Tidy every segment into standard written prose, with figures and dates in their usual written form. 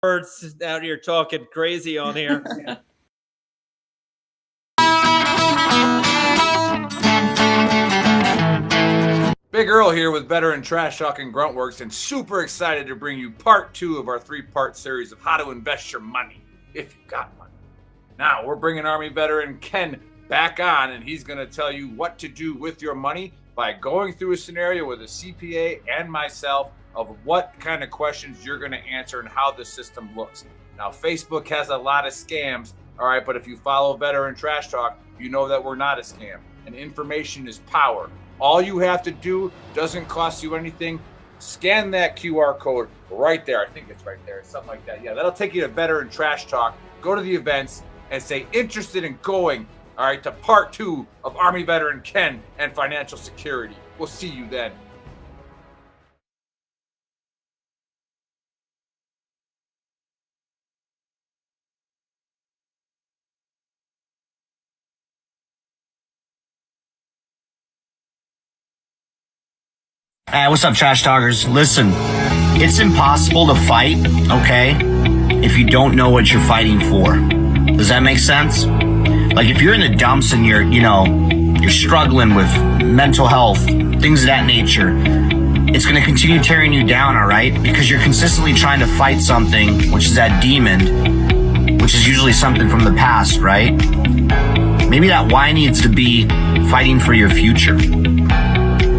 Birds out here talking crazy on here. Big Earl here with Veteran Trash Talk and Gruntworks, and super excited to bring you part 2 of our 3-part series of how to invest your money if you got money. Now we're bringing Army veteran Ken back on, and he's going to tell you what to do with your money by going through a scenario with a CPA and myself of what kind of questions you're going to answer and how the system looks. Now, Facebook has a lot of scams, all right, but if you follow Veteran Trash Talk, you know that we're not a scam, and information is power. All you have to do doesn't cost you anything. Scan that QR code right there. I think it's right there, something like that. Yeah, that'll take you to Veteran Trash Talk. Go to the events and say interested in going, all right, to part 2 of Army veteran Ken and financial security. We'll see you then. What's up, Trash Talkers? Listen, it's impossible to fight, okay, if you don't know what you're fighting for. Does that make sense? Like, if you're in the dumps and you're struggling with mental health, things of that nature, it's going to continue tearing you down, all right? Because you're consistently trying to fight something, which is that demon, which is usually something from the past, right? Maybe that why needs to be fighting for your future.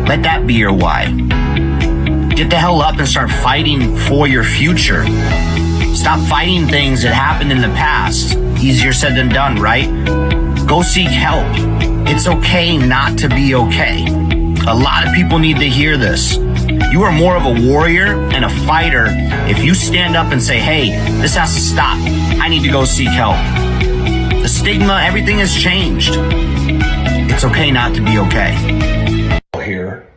Let that be your why. Get the hell up and start fighting for your future. Stop fighting things that happened in the past. Easier said than done, right? Go seek help. It's okay not to be okay. A lot of people need to hear this. You are more of a warrior and a fighter if you stand up and say, hey, this has to stop. I need to go seek help. The stigma, everything has changed. It's okay not to be okay. Here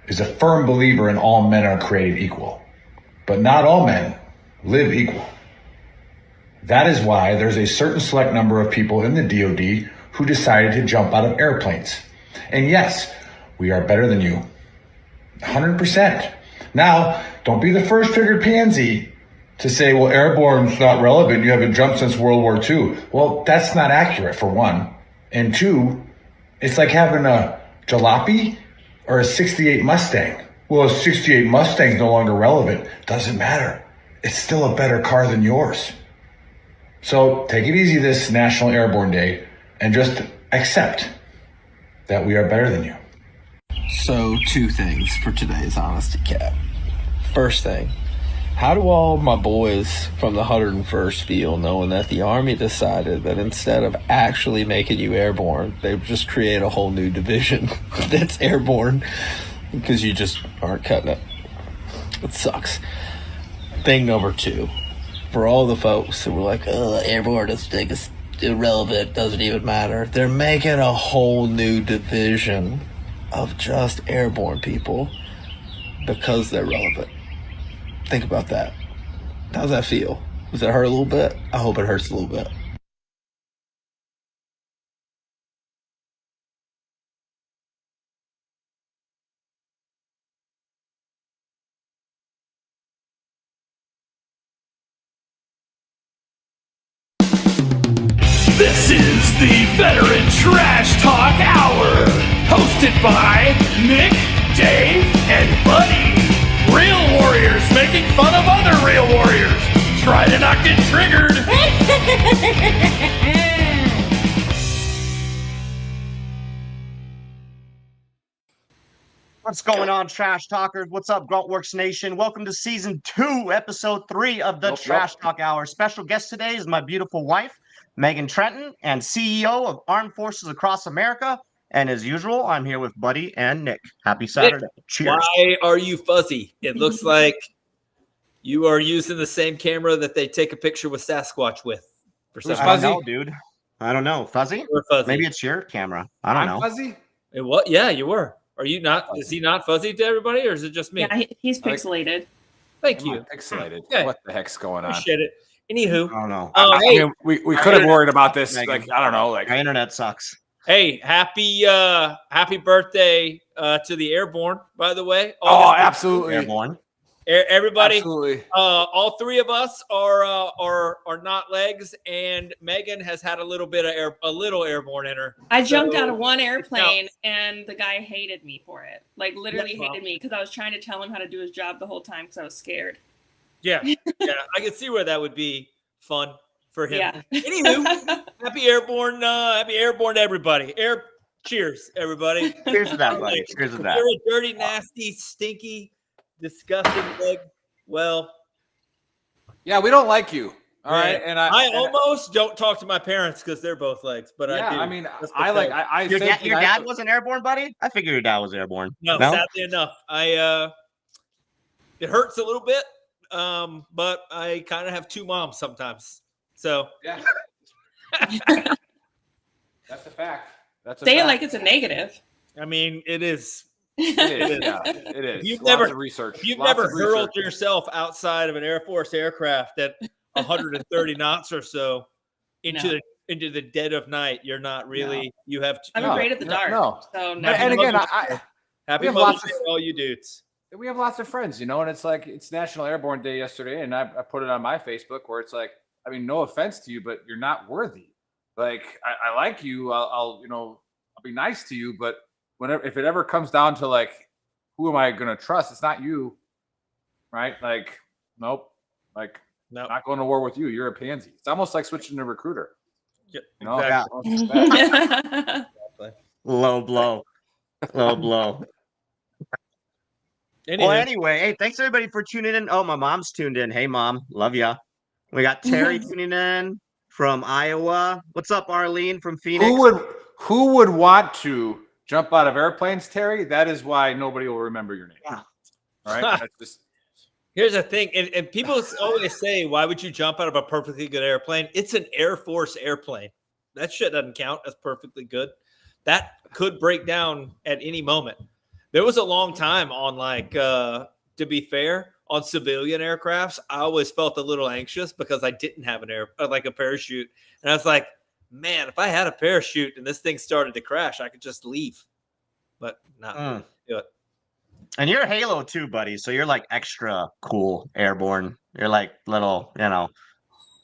is a firm believer in all men are created equal, but not all men live equal. That is why there's a certain select number of people in the DoD who decided to jump out of airplanes. And yes, we are better than you. 100%. Now, don't be the first triggered pansy to say, well, airborne's not relevant. You haven't jumped since World War II. Well, that's not accurate, for one. And two, it's like having a jalopy or a 68 Mustang. Well, a 68 Mustang's no longer relevant. Doesn't matter. It's still a better car than yours. So take it easy this National Airborne Day and just accept that we are better than you. So, 2 things for today's Honesty Cat. First thing, how do all my boys from the 101st feel knowing that the Army decided that instead of actually making you airborne, they just create a whole new division that's airborne because you just aren't cutting it? It sucks. Thing number 2, for all the folks who were like, oh, airborne is irrelevant, doesn't even matter, they're making a whole new division of just airborne people because they're relevant. Think about that. How's that feel? Does it hurt a little bit? I hope it hurts a little bit. This is the Veteran Trash Talk Hour, hosted by Nick, Dave, and Buddy. Real warriors making fun of other real warriors. Try to not get triggered. What's going on, Trash Talkers? What's up, Gruntworks Nation? Welcome to Season 2, Episode 3 of the Trash Talk Hour. Special guest today is my beautiful wife, Megan Trenton, and CEO of Armed Forces Across America. And as usual, I'm here with Buddy and Nick. Happy Saturday. Nick, cheers. Why are you fuzzy? It looks like you are using the same camera that they take a picture with Sasquatch with. I don't know, dude. I don't know. Fuzzy? Fuzzy? Maybe it's your camera. I don't know. Fuzzy? It what? Yeah, you were. Are you not? Is he not fuzzy to everybody, or is it just me? Yeah, he's pixelated. Thank you. Pixelated. Okay. What the heck's going on? Appreciate it. Anywho, I don't know. I hey, mean, we could have worried about this. Megan. Like, I don't know. Like, My internet sucks. hey, happy birthday to the Airborne, by the way. oh, absolutely. Airborne. Everybody, Absolutely. all three of us are not legs, and Megan has had a little bit of airborne in her. I jumped So out of one airplane counts. and the guy hated me for it. Like literally Yes, Mom. hated me because I was trying to tell him how to do his job the whole time because I was scared. Yeah, I can see where that would be fun for him. Yeah. Anywho, happy airborne to everybody. Cheers, everybody. Cheers to that, buddy. Cheers to If that. you're a dirty, nasty, stinky, disgusting leg, well, Yeah, we don't like you. All man, right, and I almost don't talk to my parents because they're both legs, but yeah, I do. I mean, Just I like because. I Your, think your dad wasn't airborne, buddy? I figured your dad was airborne. No, sadly enough, it hurts a little bit, but I kind of have two moms sometimes. So yeah. That's a fact. That's a Say it fact. like it's a negative. I mean, it is. It is. Yeah, it is. You've Lots never of research. You've Lots never of hurled research. yourself outside of an Air Force aircraft at 130 knots or so into the dead of night. You're not really. You have. I'm No, afraid of the dark. no. So no. And again, Happy we have Mother's lots Day of- to all you dudes. we have lots of friends, and it's like it's National Airborne Day yesterday, and I put it on my Facebook where it's like, I mean, no offense to you, but you're not worthy. Like I like you, I'll be nice to you, but if it ever comes down to like, who am I going to trust? It's not you, right? Like, nope. Like, No. not going to war with you. You're a pansy. It's almost like switching to recruiter. Yeah, Exactly. Yeah. Low blow. Low blow. Well, anyway, hey, thanks everybody for tuning in. Oh, my mom's tuned in. Hey, Mom. Love ya. We got Terry tuning in from Iowa. What's up, Arlene from Phoenix? Who would want to jump out of airplanes, Terry? That is why nobody will remember your name. Yeah. All right. That's just Here's the thing, and people always say, why would you jump out of a perfectly good airplane? It's an Air Force airplane. That shit doesn't count as perfectly good. That could break down at any moment. There was a long time on to be fair, on civilian aircrafts, I always felt a little anxious because I didn't have a parachute. And I was like, man, if I had a parachute and this thing started to crash, I could just leave. But not do it. And you're Halo too, buddy. So you're like extra cool airborne. You're like little,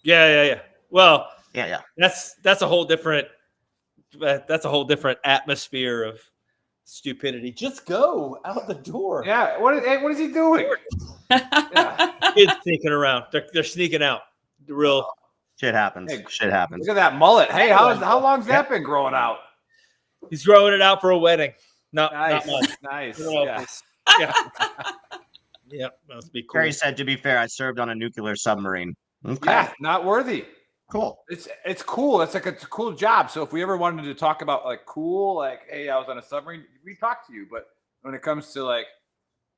Yeah. Well, yeah. that's a whole different atmosphere of stupidity. Just go out the door. yeah. What is he doing? Yeah. Kids sneaking around. They're sneaking out. The real Shit happens. Hey, Shit happens. Look at that mullet. Hey, how long's that been growing out? He's growing it out for a wedding. Not Nice, much. nice. Well, Yeah. Yeah. Yeah, must be cool. Terry said, to be fair, I served on a nuclear submarine. Okay. Yeah, not worthy. Cool. It's cool. It's a cool job. So if we ever wanted to talk about like cool, like, hey, I was on a submarine, we talk to you. But when it comes to like,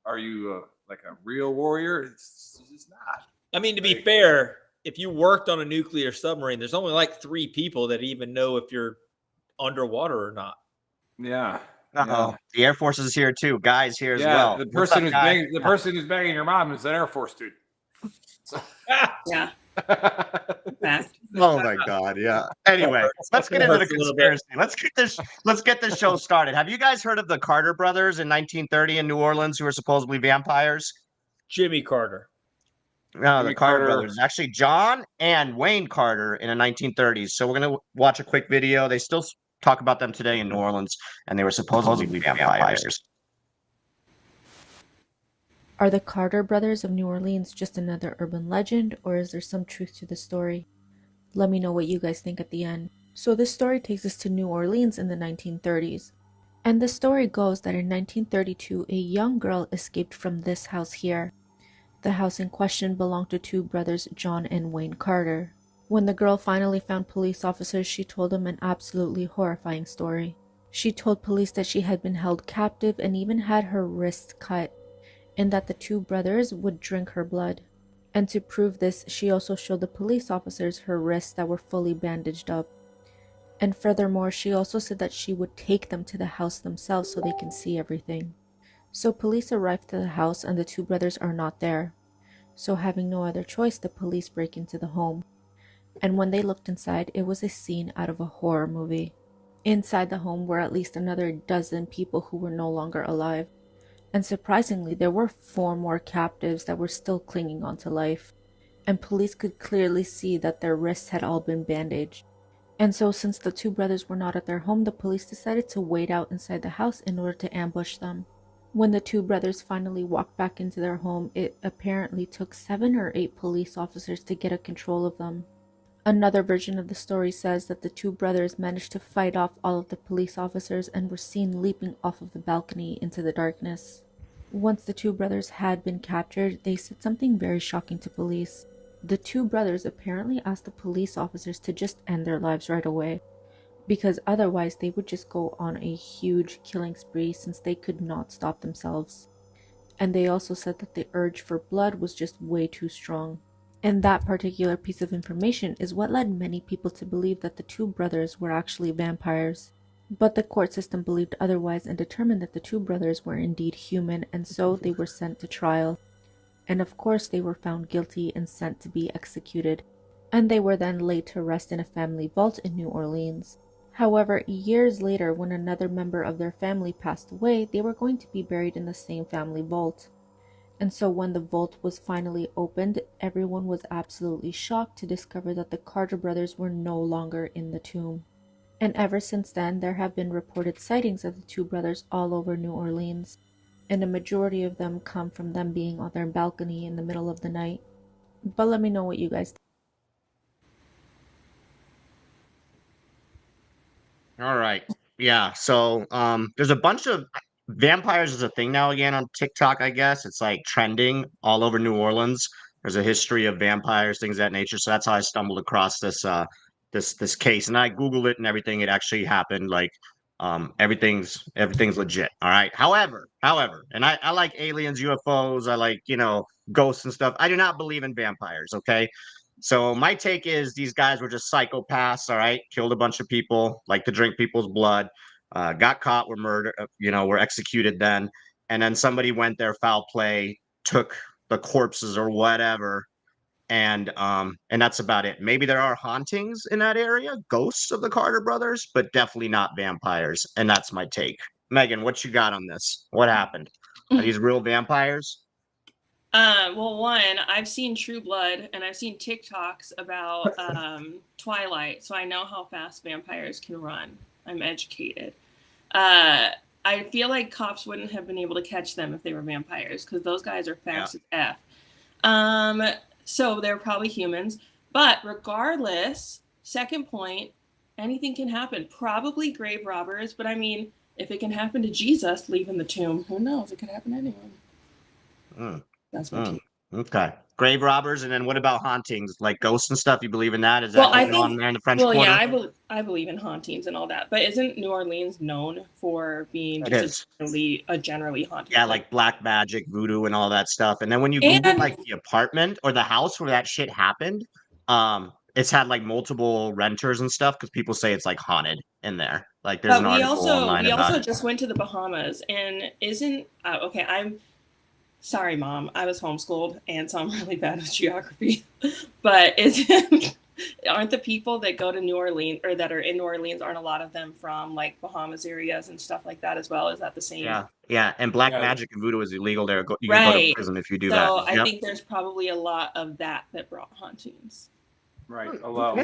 are you like a real warrior? It's not. I mean, to be fair, if you worked on a nuclear submarine, there's only like 3 people that even know if you're underwater or not. Yeah. Uh-oh. Yeah. The Air Force is here too. Guy's here as Yeah, well. the What's person up, who's guy? banging your mom is an Air Force dude. Yeah. Fact. Oh my God, yeah. Anyway, let's get into the conspiracy. Let's get this show started. Have you guys heard of the Carter brothers in 1930 in New Orleans who were supposedly vampires? Jimmy Carter. No, the Jimmy Carter Carter. brothers. Actually, John and Wayne Carter in the 1930s. So we're gonna watch a quick video. They still talk about them today in New Orleans, and they were supposedly vampires. Are the Carter brothers of New Orleans just another urban legend, or is there some truth to the story? Let me know what you guys think at the end. So this story takes us to New Orleans in the 1930s. And the story goes that in 1932, a young girl escaped from this house here. The house in question belonged to 2 brothers, John and Wayne Carter. When the girl finally found police officers, she told them an absolutely horrifying story. She told police that she had been held captive and even had her wrists cut, and that the 2 brothers would drink her blood. And to prove this, she also showed the police officers her wrists that were fully bandaged up. And furthermore, she also said that she would take them to the house themselves so they can see everything. So police arrive to the house and the 2 brothers are not there. So having no other choice, the police break into the home. And when they looked inside, it was a scene out of a horror movie. Inside the home were at least another dozen people who were no longer alive. And surprisingly, there were 4 more captives that were still clinging on to life, and police could clearly see that their wrists had all been bandaged. And so, since the 2 brothers were not at their home, the police decided to wait out inside the house in order to ambush them. When the 2 brothers finally walked back into their home, it apparently took 7 or 8 police officers to get a control of them. Another version of the story says that the 2 brothers managed to fight off all of the police officers and were seen leaping off of the balcony into the darkness. Once the 2 brothers had been captured, they said something very shocking to police. The 2 brothers apparently asked the police officers to just end their lives right away, because otherwise they would just go on a huge killing spree since they could not stop themselves. And they also said that the urge for blood was just way too strong. And that particular piece of information is what led many people to believe that the 2 brothers were actually vampires. But the court system believed otherwise and determined that the 2 brothers were indeed human, and so they were sent to trial. And of course they were found guilty and sent to be executed, and they were then laid to rest in a family vault in New Orleans. However, years later, when another member of their family passed away, they were going to be buried in the same family vault. And so when the vault was finally opened, everyone was absolutely shocked to discover that the Carter brothers were no longer in the tomb. And ever since then, there have been reported sightings of the 2 brothers all over New Orleans, and a majority of them come from them being on their balcony in the middle of the night. But let me know what you guys think. All right. Yeah. So there's a bunch of vampires is a thing now again on TikTok, I guess. It's like trending all over New Orleans. There's a history of vampires, things of that nature. So that's how I stumbled across this case. And I Googled it and everything. It actually happened. Like everything's legit. All right. However, and I like aliens, UFOs, I like, ghosts and stuff. I do not believe in vampires, okay? So my take is these guys were just psychopaths, all right? Killed a bunch of people, like to drink people's blood, got caught, were murdered, were executed then. And then somebody went there, foul play, took the corpses or whatever, and that's about it. Maybe there are hauntings in that area, ghosts of the Carter brothers, but definitely not vampires. And that's my take. Megan, what you got on this? What happened? Are these real vampires? Well, one, I've seen True Blood and I've seen TikToks about Twilight, so I know how fast vampires can run. I'm educated. I feel like cops wouldn't have been able to catch them if they were vampires because those guys are fast as F. So they're probably humans. But regardless, second point, anything can happen. Probably grave robbers, but I mean, if it can happen to Jesus leaving the tomb, who knows? It could happen to anyone. That's my take. Okay. Grave robbers, and then what about hauntings, like ghosts and stuff? You believe in that? Is that going on there in the French Quarter? Yeah, I believe in hauntings and all that. But isn't New Orleans known for being just a generally haunted? Yeah, like black magic, voodoo, and all that stuff. And then when you Google like the apartment or the house where that shit happened, it's had like multiple renters and stuff because people say it's like haunted in there. Like there's an article online about it. We also just went to the Bahamas, and isn't okay? I'm sorry, Mom. I was homeschooled, and so I'm really bad with geography. But aren't the people that go to New Orleans or that are in New Orleans, aren't a lot of them from like Bahamas areas and stuff like that as well? Is that the same? Yeah. And black magic and voodoo is illegal there. You can go to prison if you do that. So I think there's probably a lot of that brought hauntings. Right. A lot.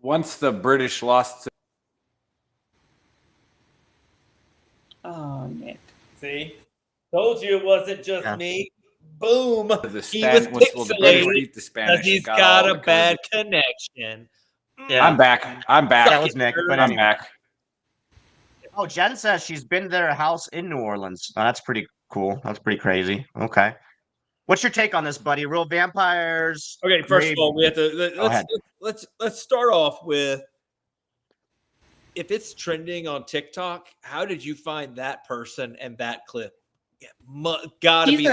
Once the British lost. Oh, Nick. See? Told you it wasn't just me. Boom. He was pixelated because he's got a bad connection. Yeah. I'm back. That was Nick, but I'm back. Oh, Jen says she's been to their house in New Orleans. Oh, that's pretty cool. That's pretty crazy. Okay. What's your take on this, buddy? Real vampires? Okay, first of all, we have to let's start off with, if it's trending on TikTok, how did you find that person and that clip? Gotta be.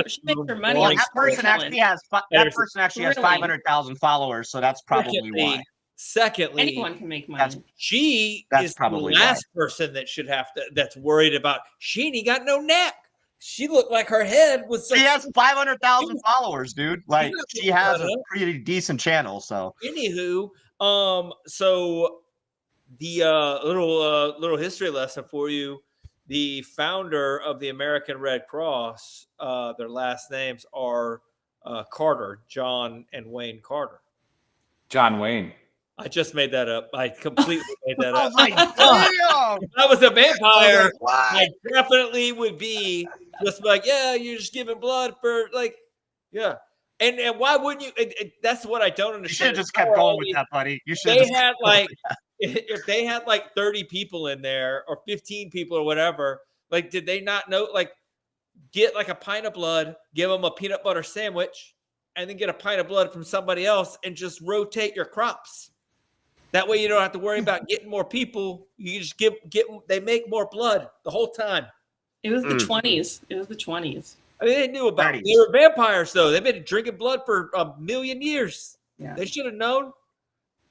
She makes her money. Well, that person actually has 500,000 followers, so that's probably why. Secondly, anyone can make money. She is the last person that should have to. That's worried about. She ain't got no neck. She looked like her head was. She has 500,000 followers, dude. Like she has a pretty decent channel. So, anywho, so the little history lesson for you. the founder of the American Red Cross, their last names are Carter, John and Wayne Carter. John Wayne. I just made that up. I completely made that Oh up. my god! If I was a vampire, What? I definitely would be just like, yeah, you're just giving blood for like, yeah. And why wouldn't you? That's what I don't You should understand. have just kept going with that, buddy. You should. They had like, if they had like 30 people in there or 15 people or whatever, like, did they not know? Like, get like a pint of blood, give them a peanut butter sandwich, and then get a pint of blood from somebody else and just rotate your crops. That way you don't have to worry about getting more people. You just get they make more blood the whole time. It was the 20s. It was the 20s. I mean, they knew about it. 30s. They were vampires, though. They've been drinking blood for a million years. Yeah. They should have known.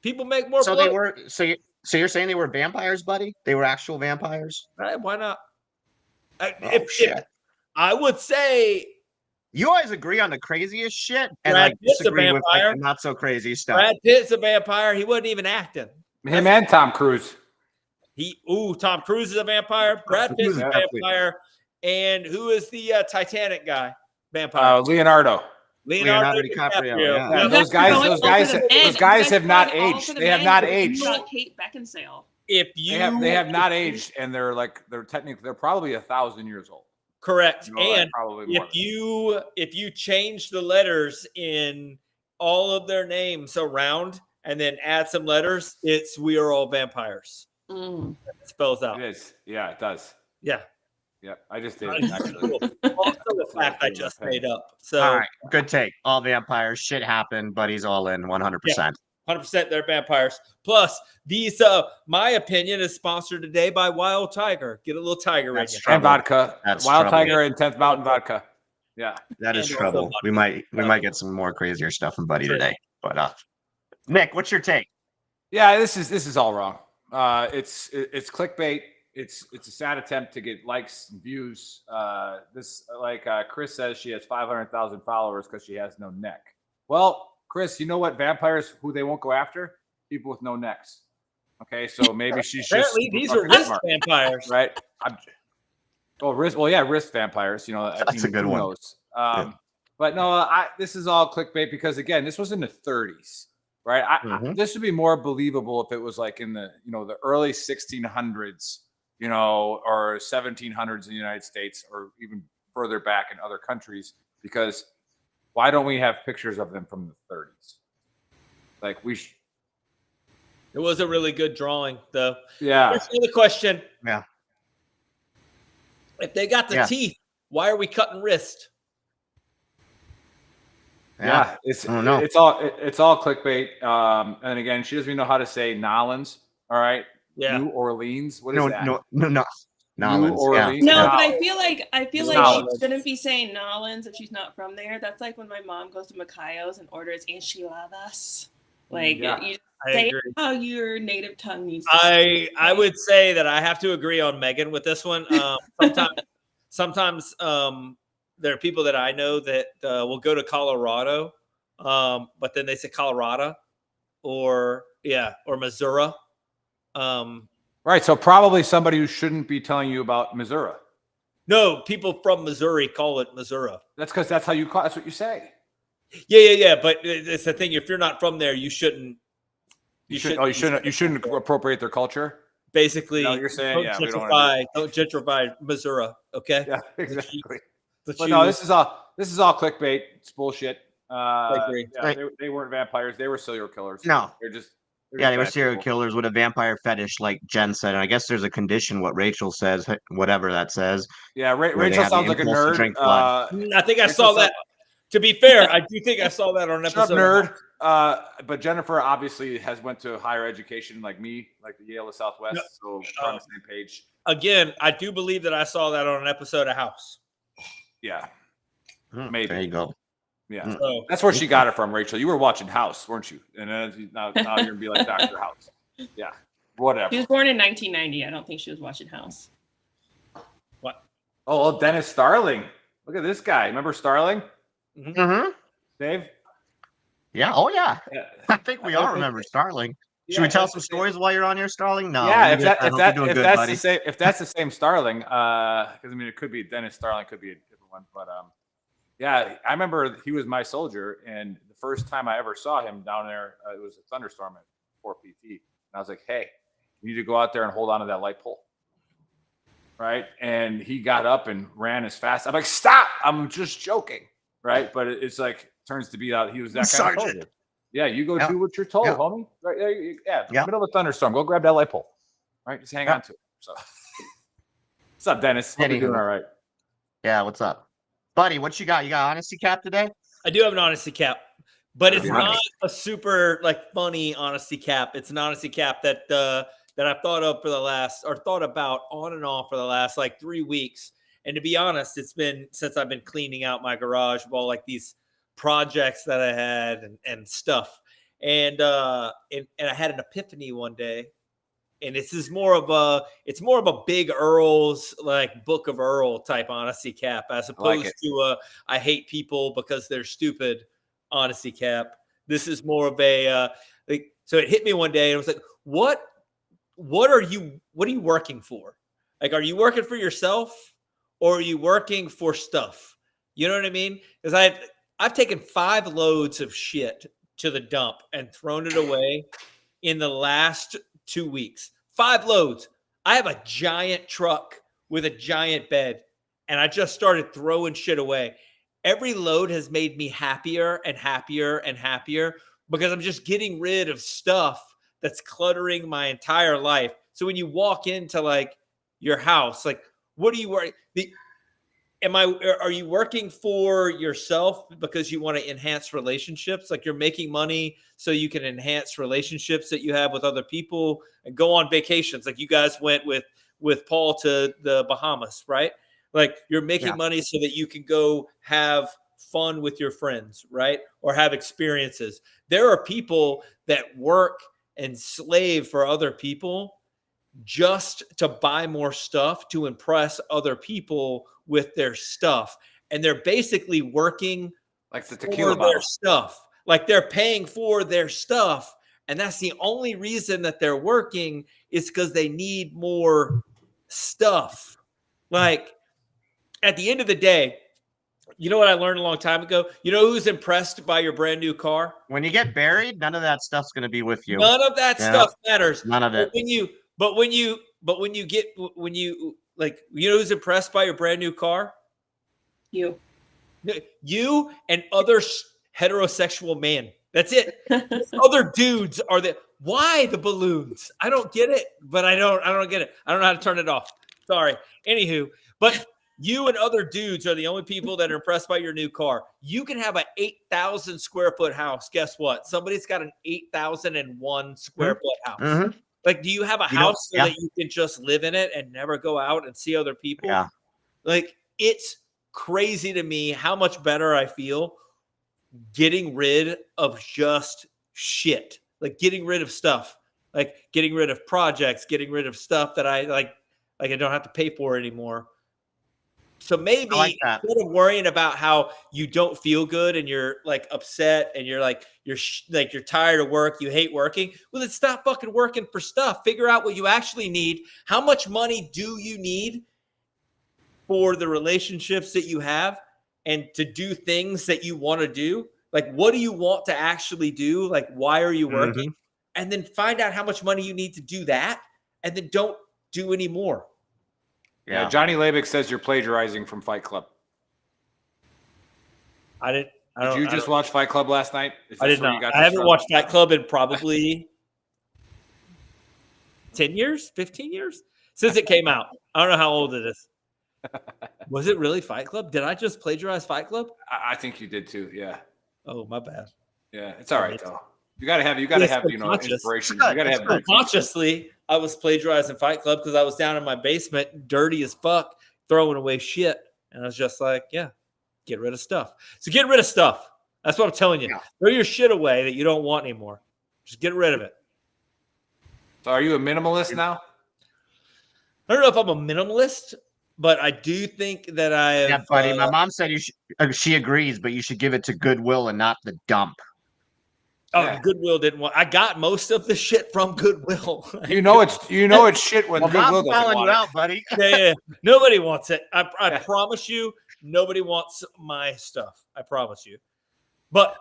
People make more So blood. they were. So you're saying they were vampires, buddy? They were actual vampires? Right, why not? Shit. I would say You always agree on the craziest shit and Brad like Pitt's a disagree with like vampire. the not so crazy stuff. Brad Pitt's a vampire. He wasn't even acting. Him and Tom Cruise. Tom Cruise is a vampire. Brad Pitt's a Yeah. vampire. And who is the Titanic guy? Vampire. Leonardo. Leonardo DiCaprio, yeah. Yeah, You those guys are guys, going those guys, all for the men. those guys You have not going all aged. for the They have men, not but aged. not Kate Beckinsale. If you They have not aged, and they're probably 1,000 years old. correct, You know, like and probably more if you change the letters in all of their names around and then add some letters, it's we are all vampires. Mm. It spells out. It is. Yeah, it does. Yeah. Yeah, I just did Right. it actually. Also the fact I just made up. So All right, good take. All vampires. Shit happened, but he's all in 100%. 100% they're vampires. Plus, these my opinion is sponsored today by Wild Tiger. Get a little tiger That's in you. trouble. And vodka. That's Wild trouble. Tiger and 10th Mountain vodka. Yeah. That is And trouble. also We might get some more crazier stuff from Buddy today. But Nick, what's your take? Yeah, this is all wrong. It's clickbait. It's a sad attempt to get likes and views. Chris says she has 500,000 followers because she has no neck. Well, Chris, you know what vampires who they won't go after? People with no necks. Okay, so maybe she's just Apparently these are fucking wrist smart, vampires. right? Wrist vampires. You know, That's a good who one. knows? But no, this is all clickbait because again, this was in the 30s, right? This would be more believable if it was like in the the early 1600s, or 1700s in the United States, or even further back in other countries. Because why don't we have pictures of them from the 30s? Like It was a really good drawing, though. Yeah. Here's the question. Yeah. If they got the teeth, why are we cutting wrist? Yeah, it's I don't know. it's all clickbait. And again, she doesn't even know how to say Nolans. All right. Yeah. New Orleans. What is that? No. New Nolans, Orleans. No, Yeah. but I feel like Nolans. she shouldn't be saying Nolans if she's not from there. That's like when my mom goes to Macayo's and orders enchiladas. Like Yeah, you I say agree. how your native tongue needs to say. I would say that I have to agree on Megan with this one. Sometimes there are people that I know that will go to Colorado, but then they say Colorado or Missouri. Right. So probably somebody who shouldn't be telling you about Missouri. No, people from Missouri call it Missouri. That's because that's how that's what you say. Yeah. But it's the thing. If you're not from there, you shouldn't. You shouldn't appropriate their culture. Basically, You're saying, don't yeah, we don't wanna don't gentrify Missouri. Okay. Yeah, exactly. The But no, Jews. this is all clickbait. It's bullshit. I agree. Yeah, they weren't vampires. They were serial killers. No. They're just They were bad serial people. killers with a vampire fetish, like Jen said. And I guess there's a condition, what Rachel says, whatever that says. Yeah, where they Rachel have the sounds like a impulse to nerd. drink blood. I think I Rachel saw that. To be fair, I do think I saw that on an Shut up, episode. nerd. But Jennifer obviously went to higher education like me, like the Yale of Southwest. So we're on the same page. Again, I do believe that I saw that on an episode of House. Yeah, There maybe. you go. Yeah, So that's where she got it from, Rachel. You were watching House, weren't you? And then now you're gonna be like Dr. House. Yeah, whatever. She was born in 1990. I don't think she was watching House. what? Oh, Dennis Starling. Look at this guy. Remember Starling, Mm-hmm. Dave? Yeah. Oh, yeah. Yeah. I think we all remember Starling. Should we tell some stories while you're on here, Starling? No. Yeah, you're good. I hope you're doing good, buddy. If that's the same Starling, because I mean it could be Dennis Starling, could be a different one, but yeah, I remember he was my soldier, and the first time I ever saw him down there, it was a thunderstorm at 4 PT, and I was like, "Hey, you need to go out there and hold on to that light pole." Right, and he got up and ran as fast. I'm like, "Stop! I'm just joking." Right, but it's like turns to be out. He was that kind of soldier. Yeah, you go do what you're told, homie. Right, middle of a thunderstorm, go grab that light pole. Right, just hang on to it. So, what's up, Dennis? Hope you're doing all right. Yeah, what's up, buddy? What you got? You got honesty cap today? I do have an honesty cap, but it's not a super funny honesty cap. It's an honesty cap that I've thought about on and off for the last 3 weeks. And to be honest, it's been since I've been cleaning out my garage of all these projects that I had and stuff. And I had an epiphany one day. And this is more of a Big Earl's Book of Earl type honesty cap, as opposed to I hate people because they're stupid honesty cap. This is more of a so it hit me one day and I was like, what are you working for? Are you working for yourself or are you working for stuff? You know what I mean? Because I've taken 5 loads of shit to the dump and thrown it away in the last 2 weeks. 5 loads. I have a giant truck with a giant bed, and I just started throwing shit away. Every load has made me happier and happier and happier because I'm just getting rid of stuff that's cluttering my entire life. So when you walk into your house, what are you working? Are you working for yourself because you want to enhance relationships? You're making money so you can enhance relationships that you have with other people and go on vacations. You guys went with Paul to the Bahamas, right? You're making money so that you can go have fun with your friends, right? Or have experiences. There are people that work and slave for other people just to buy more stuff to impress other people with their stuff. And they're basically working the tequila for their stuff. They're paying for their stuff. And that's the only reason that they're working is because they need more stuff. At the end of the day, you know what I learned a long time ago? You know who's impressed by your brand new car? When you get buried, none of that stuff's going to be with you. None of that stuff matters. None of it. But when you who's impressed by your brand new car? You and other heterosexual men. That's it. Other dudes are why the balloons? I don't get it, but I don't get it. I don't know how to turn it off. Sorry. Anywho, but you and other dudes are the only people that are impressed by your new car. You can have an 8,000 square foot house. Guess what? Somebody's got an 8,001 square foot house. Mm-hmm. Do you have a house so that you can just live in it and never go out and see other people? Yeah. It's crazy to me how much better I feel getting rid of just shit. Getting rid of stuff. Getting rid of projects, getting rid of stuff that I I don't have to pay for anymore. So maybe instead of worrying about how you don't feel good and you're upset and you're you're tired of work, you hate working, well, then stop fucking working for stuff. Figure out what you actually need. How much money do you need for the relationships that you have and to do things that you want to do? What do you want to actually do? Why are you working? Mm-hmm. And then find out how much money you need to do that, and then don't do any more. Yeah, Johnny Labick says you're plagiarizing from Fight Club. Did you just watch Fight Club last night? I did not. I haven't watched Fight Club in probably 10 years, 15 years since it came out. I don't know how old it is. Was it really Fight Club? Did I just plagiarize Fight Club? I think you did too. Yeah. Oh, my bad. Yeah, it's all right though. You gotta have inspiration. You gotta have consciously. I was plagiarizing Fight Club because I was down in my basement, dirty as fuck, throwing away shit, and I was just get rid of stuff. So get rid of stuff. That's what I'm telling you. Yeah. Throw your shit away that you don't want anymore. Just get rid of it. So are you a minimalist now? I don't know if I'm a minimalist, but I do think that I have. Yeah, buddy. My mom said she agrees, but you should give it to Goodwill and not the dump. Oh, Yeah. Goodwill didn't want. I got most of the shit from Goodwill. You know it's shit when Well, Goodwill Bob's doesn't calling want you it. out, buddy. Yeah. Nobody wants it. I Yeah. promise you, nobody wants my stuff. I promise you. But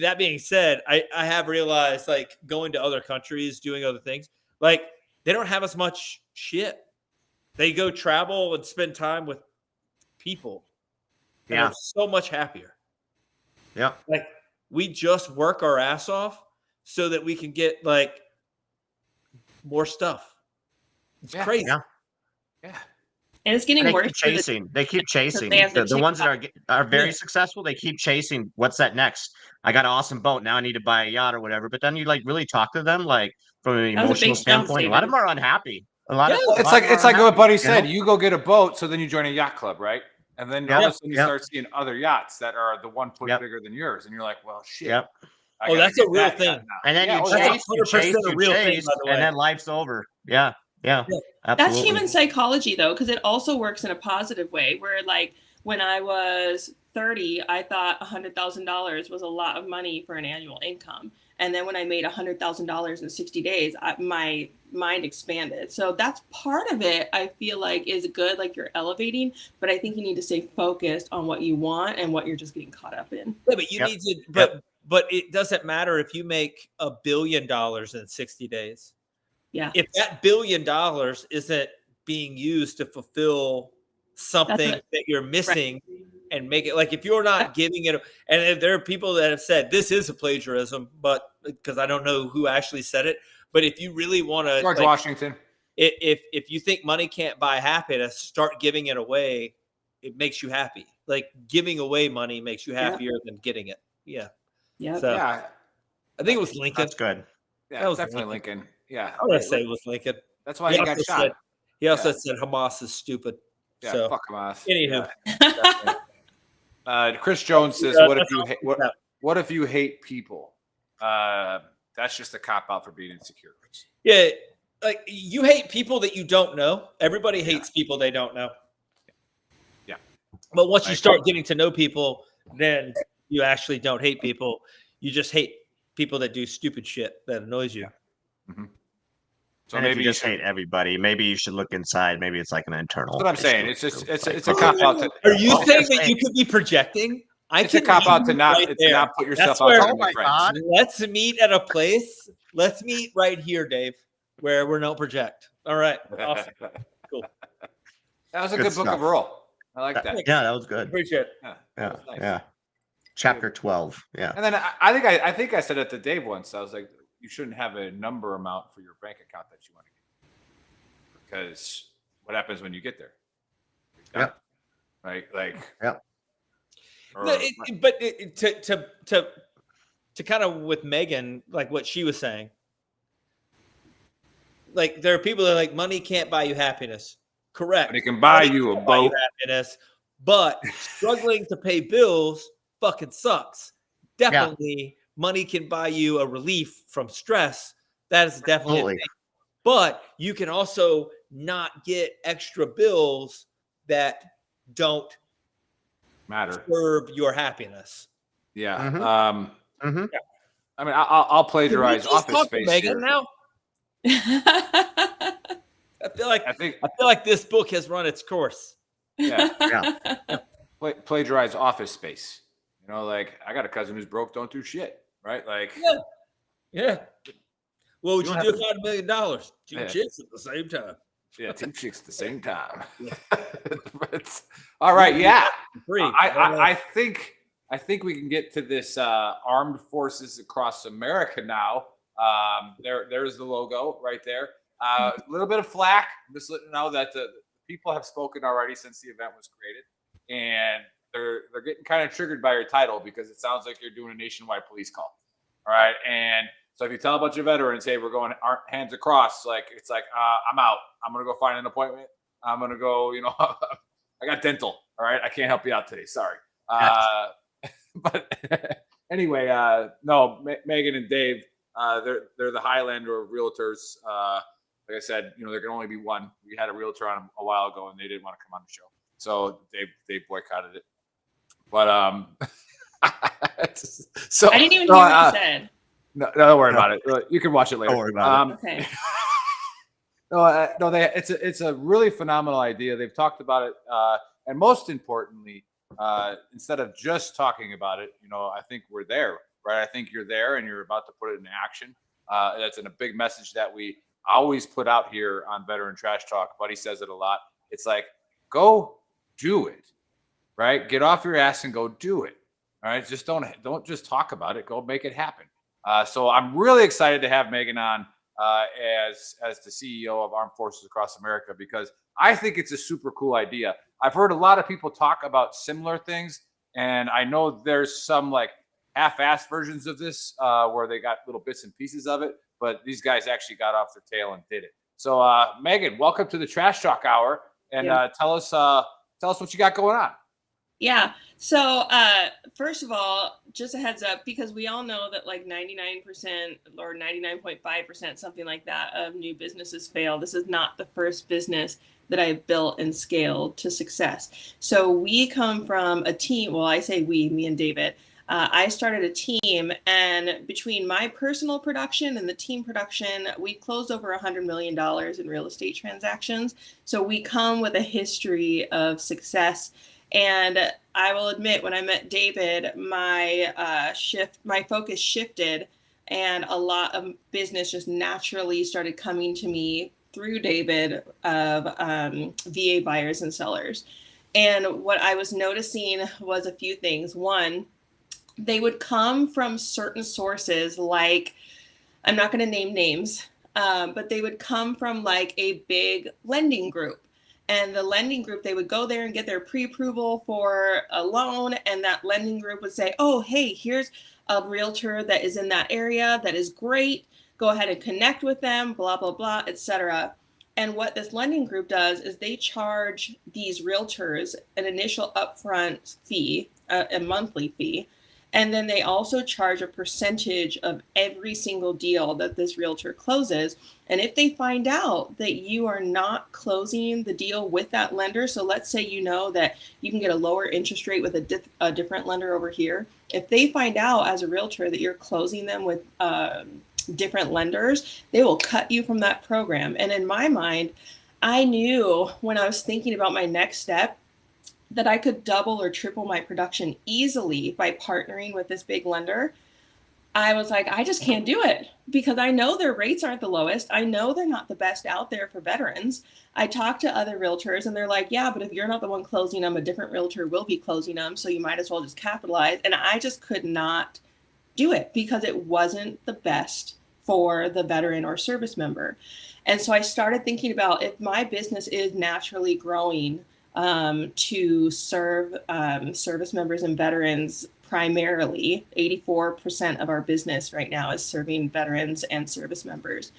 that being said, I have realized, like, going to other countries, doing other things, like, they don't have as much shit. They go travel and spend time with people. And Yeah. they're so much happier. Yep. Like, we just work our ass off so that we can get, like, more stuff. It's Yeah. crazy. Yeah. Yeah. And it's getting And they worse. keep for the- chasing. They keep chasing. they have the The ones that are very Yeah. successful, they keep chasing. What's that next? I got an awesome boat. Now I need to buy a yacht or whatever. But then you like really talk to them, like from an That was a big emotional jump, standpoint. A lot of them are unhappy. A lot of It's a lot like of them it's are like what unhappy, Buddy you said. know? You go get a boat, so then you join a yacht club, right? And then all of a sudden you Yep. start seeing other yachts that are the 1 foot Yep. bigger than yours, and you're like, well, shit. Yep. I Oh, gotta that's a get real that thing. yacht now. And then Yeah, you oh, yeah. chase, you 100% chase, a you real thing, chase, by the way. and then life's over. Yeah. Yeah. Yeah. Absolutely. That's human psychology, though, because it also works in a positive way. Where, like, when I was 30, I thought $100,000 was a lot of money for an annual income. And then when I made $100,000 in 60 days, my mind expanded. So that's part of it, I feel like, is good, like you're elevating. But I think you need to stay focused on what you want and what you're just getting caught up in. Yeah, but you Yep. need to, but it doesn't matter if you make $1 billion in 60 days. Yeah. If that $1 billion isn't being used to fulfill something what- that you're missing and make it, like, if you're not giving it, and there are people that have said this is a plagiarism, but because I don't know who actually said it, but if you really want to, George Washington. if you think money can't buy happiness, start giving it away. It makes you happy. Like, giving away money makes you happier than getting it. Yeah. Yeah. So Yeah, I think it was Lincoln. That's good. yeah, That was definitely Lincoln. Yeah, I would say it was Lincoln. that's why he got also shot. said, he also Yeah. said Hamas is stupid. Yeah, So fuck Hamas. anywho. Yeah, definitely. Chris Jones says, Yeah, "What if that's you all hate? we got. What if you hate people? That's just a cop out for being insecure." Yeah, like, you hate people that you don't know. Everybody hates people they don't know. Yeah. But once I you start getting to know people, then you actually don't hate people. You just hate people that do stupid shit that annoys you. Mhm. So And if maybe you just should- hate everybody, maybe you should look inside. Maybe it's like an internal. That's what I'm issue. saying. It's just it's like- a cop out. Are you Oh, saying yes, that you could be projecting? I It's a can cop out meet to you not right to there. not put yourself That's out where- there Oh with my your friends. God. Let's meet at a place. Let's meet right here, Dave, where we don't project. All right. Awesome. Cool. That was a Good good book stuff. overall. I like that. Yeah, that was good. Appreciate it. Yeah, Yeah. that was nice. Yeah. Chapter 12. Yeah. And then I think I said it to Dave once. I was like, you shouldn't have a number amount for your bank account that you want to get, because what happens when you get there? Yep. Right. Like. Yep. or- No, to kind of with Megan, like what she was saying, like, there are people that are like, money can't buy you happiness. Correct. But it can buy Money you a can't buy you boat. happiness, but struggling to pay bills fucking sucks. Definitely, money can buy you a relief from stress. That is definitely a Absolutely. thing. But you can also not get extra bills that don't matter. serve your happiness. Yeah. Mhm. Mhm. I mean, I'll Can we plagiarize just Office talk to Space Megan here. now? I feel I think like this book has run its course. yeah, Yeah. plagiarize Office Space. You know, like, I got a cousin who's broke, don't do shit, right? Like, Yeah. What would You you don't do if I had $1 million? Two Yeah. chicks at the same time. yeah, two chicks at the same time. But, all right, yeah. Free. I think we can get to this armed forces across America now. There's the logo right there. A little bit of flack. I'm just letting you know that the people have spoken already since the event was created, and they're getting kind of triggered by your title because it sounds like you're doing a nationwide police call. All right, and so if you tell a bunch of veterans, hey, we're going hands across, like, it's like, I'm out. I'm gonna go find an appointment. I'm gonna go. You know, I got dental. All right, I can't help you out today. Sorry. But anyway, no, Megan and Dave, they're the Highlander of realtors. Like I said, you know, there can only be one. We had a realtor on a while ago, and they didn't want to come on the show, so they boycotted it. But so I didn't even hear what you said. No, don't worry No. about it. You can watch it later. Don't worry about it. Okay. No, it's a really phenomenal idea. They've talked about it, and most importantly, instead of just talking about it, I think we're there, right? I think you're there, and you're about to put it into action. That's a big message that we always put out here on Veteran Trash Talk. Buddy says it a lot. It's like, go do it, right? Get off your ass and go do it. All right, just don't just talk about it. Go make it happen. So I'm really excited to have Megan on as the CEO of Armed Forces Across America, because I think it's a super cool idea. I've heard a lot of people talk about similar things, and I know there's some like half-assed versions of this where they got little bits and pieces of it, but these guys actually got off their tail and did it. So Megan, welcome to the Trash Talk Hour, and tell us what you got going on. Yeah. So first of all, just a heads up, because we all know that like 99% or 99.5%, something like that, of new businesses fail. This is not the first business that I've built and scaled to success. So we come from a team. Well, I say we, me and David. I started a team, and between my personal production and the team production, we closed over $100 million in real estate transactions. So we come with a history of success. And I will admit, when I met David, my focus shifted, and a lot of business just naturally started coming to me through David of VA buyers and sellers. And what I was noticing was a few things. One, they would come from certain sources, like, I'm not going to name names, but they would come from like a big lending group. And the lending group, they would go there and get their pre-approval for a loan. And that lending group would say, oh, hey, here's a realtor that is in that area that is great. Go ahead and connect with them, blah, blah, blah, etc. And what this lending group does is they charge these realtors an initial upfront fee, a monthly fee. And then they also charge a percentage of every single deal that this realtor closes. And if they find out that you are not closing the deal with that lender, so let's say you know that you can get a lower interest rate with a different lender over here. If they find out as a realtor that you're closing them with different lenders, they will cut you from that program. And in my mind, I knew when I was thinking about my next step that I could double or triple my production easily by partnering with this big lender. I was like, I just can't do it, because I know their rates aren't the lowest. I know they're not the best out there for veterans. I talked to other realtors and they're like, yeah, but if you're not the one closing them, a different realtor will be closing them. So you might as well just capitalize. And I just could not do it because it wasn't the best for the veteran or service member. And so I started thinking about, if my business is naturally growing to serve service members and veterans primarily, 84% of our business right now is serving veterans and service members.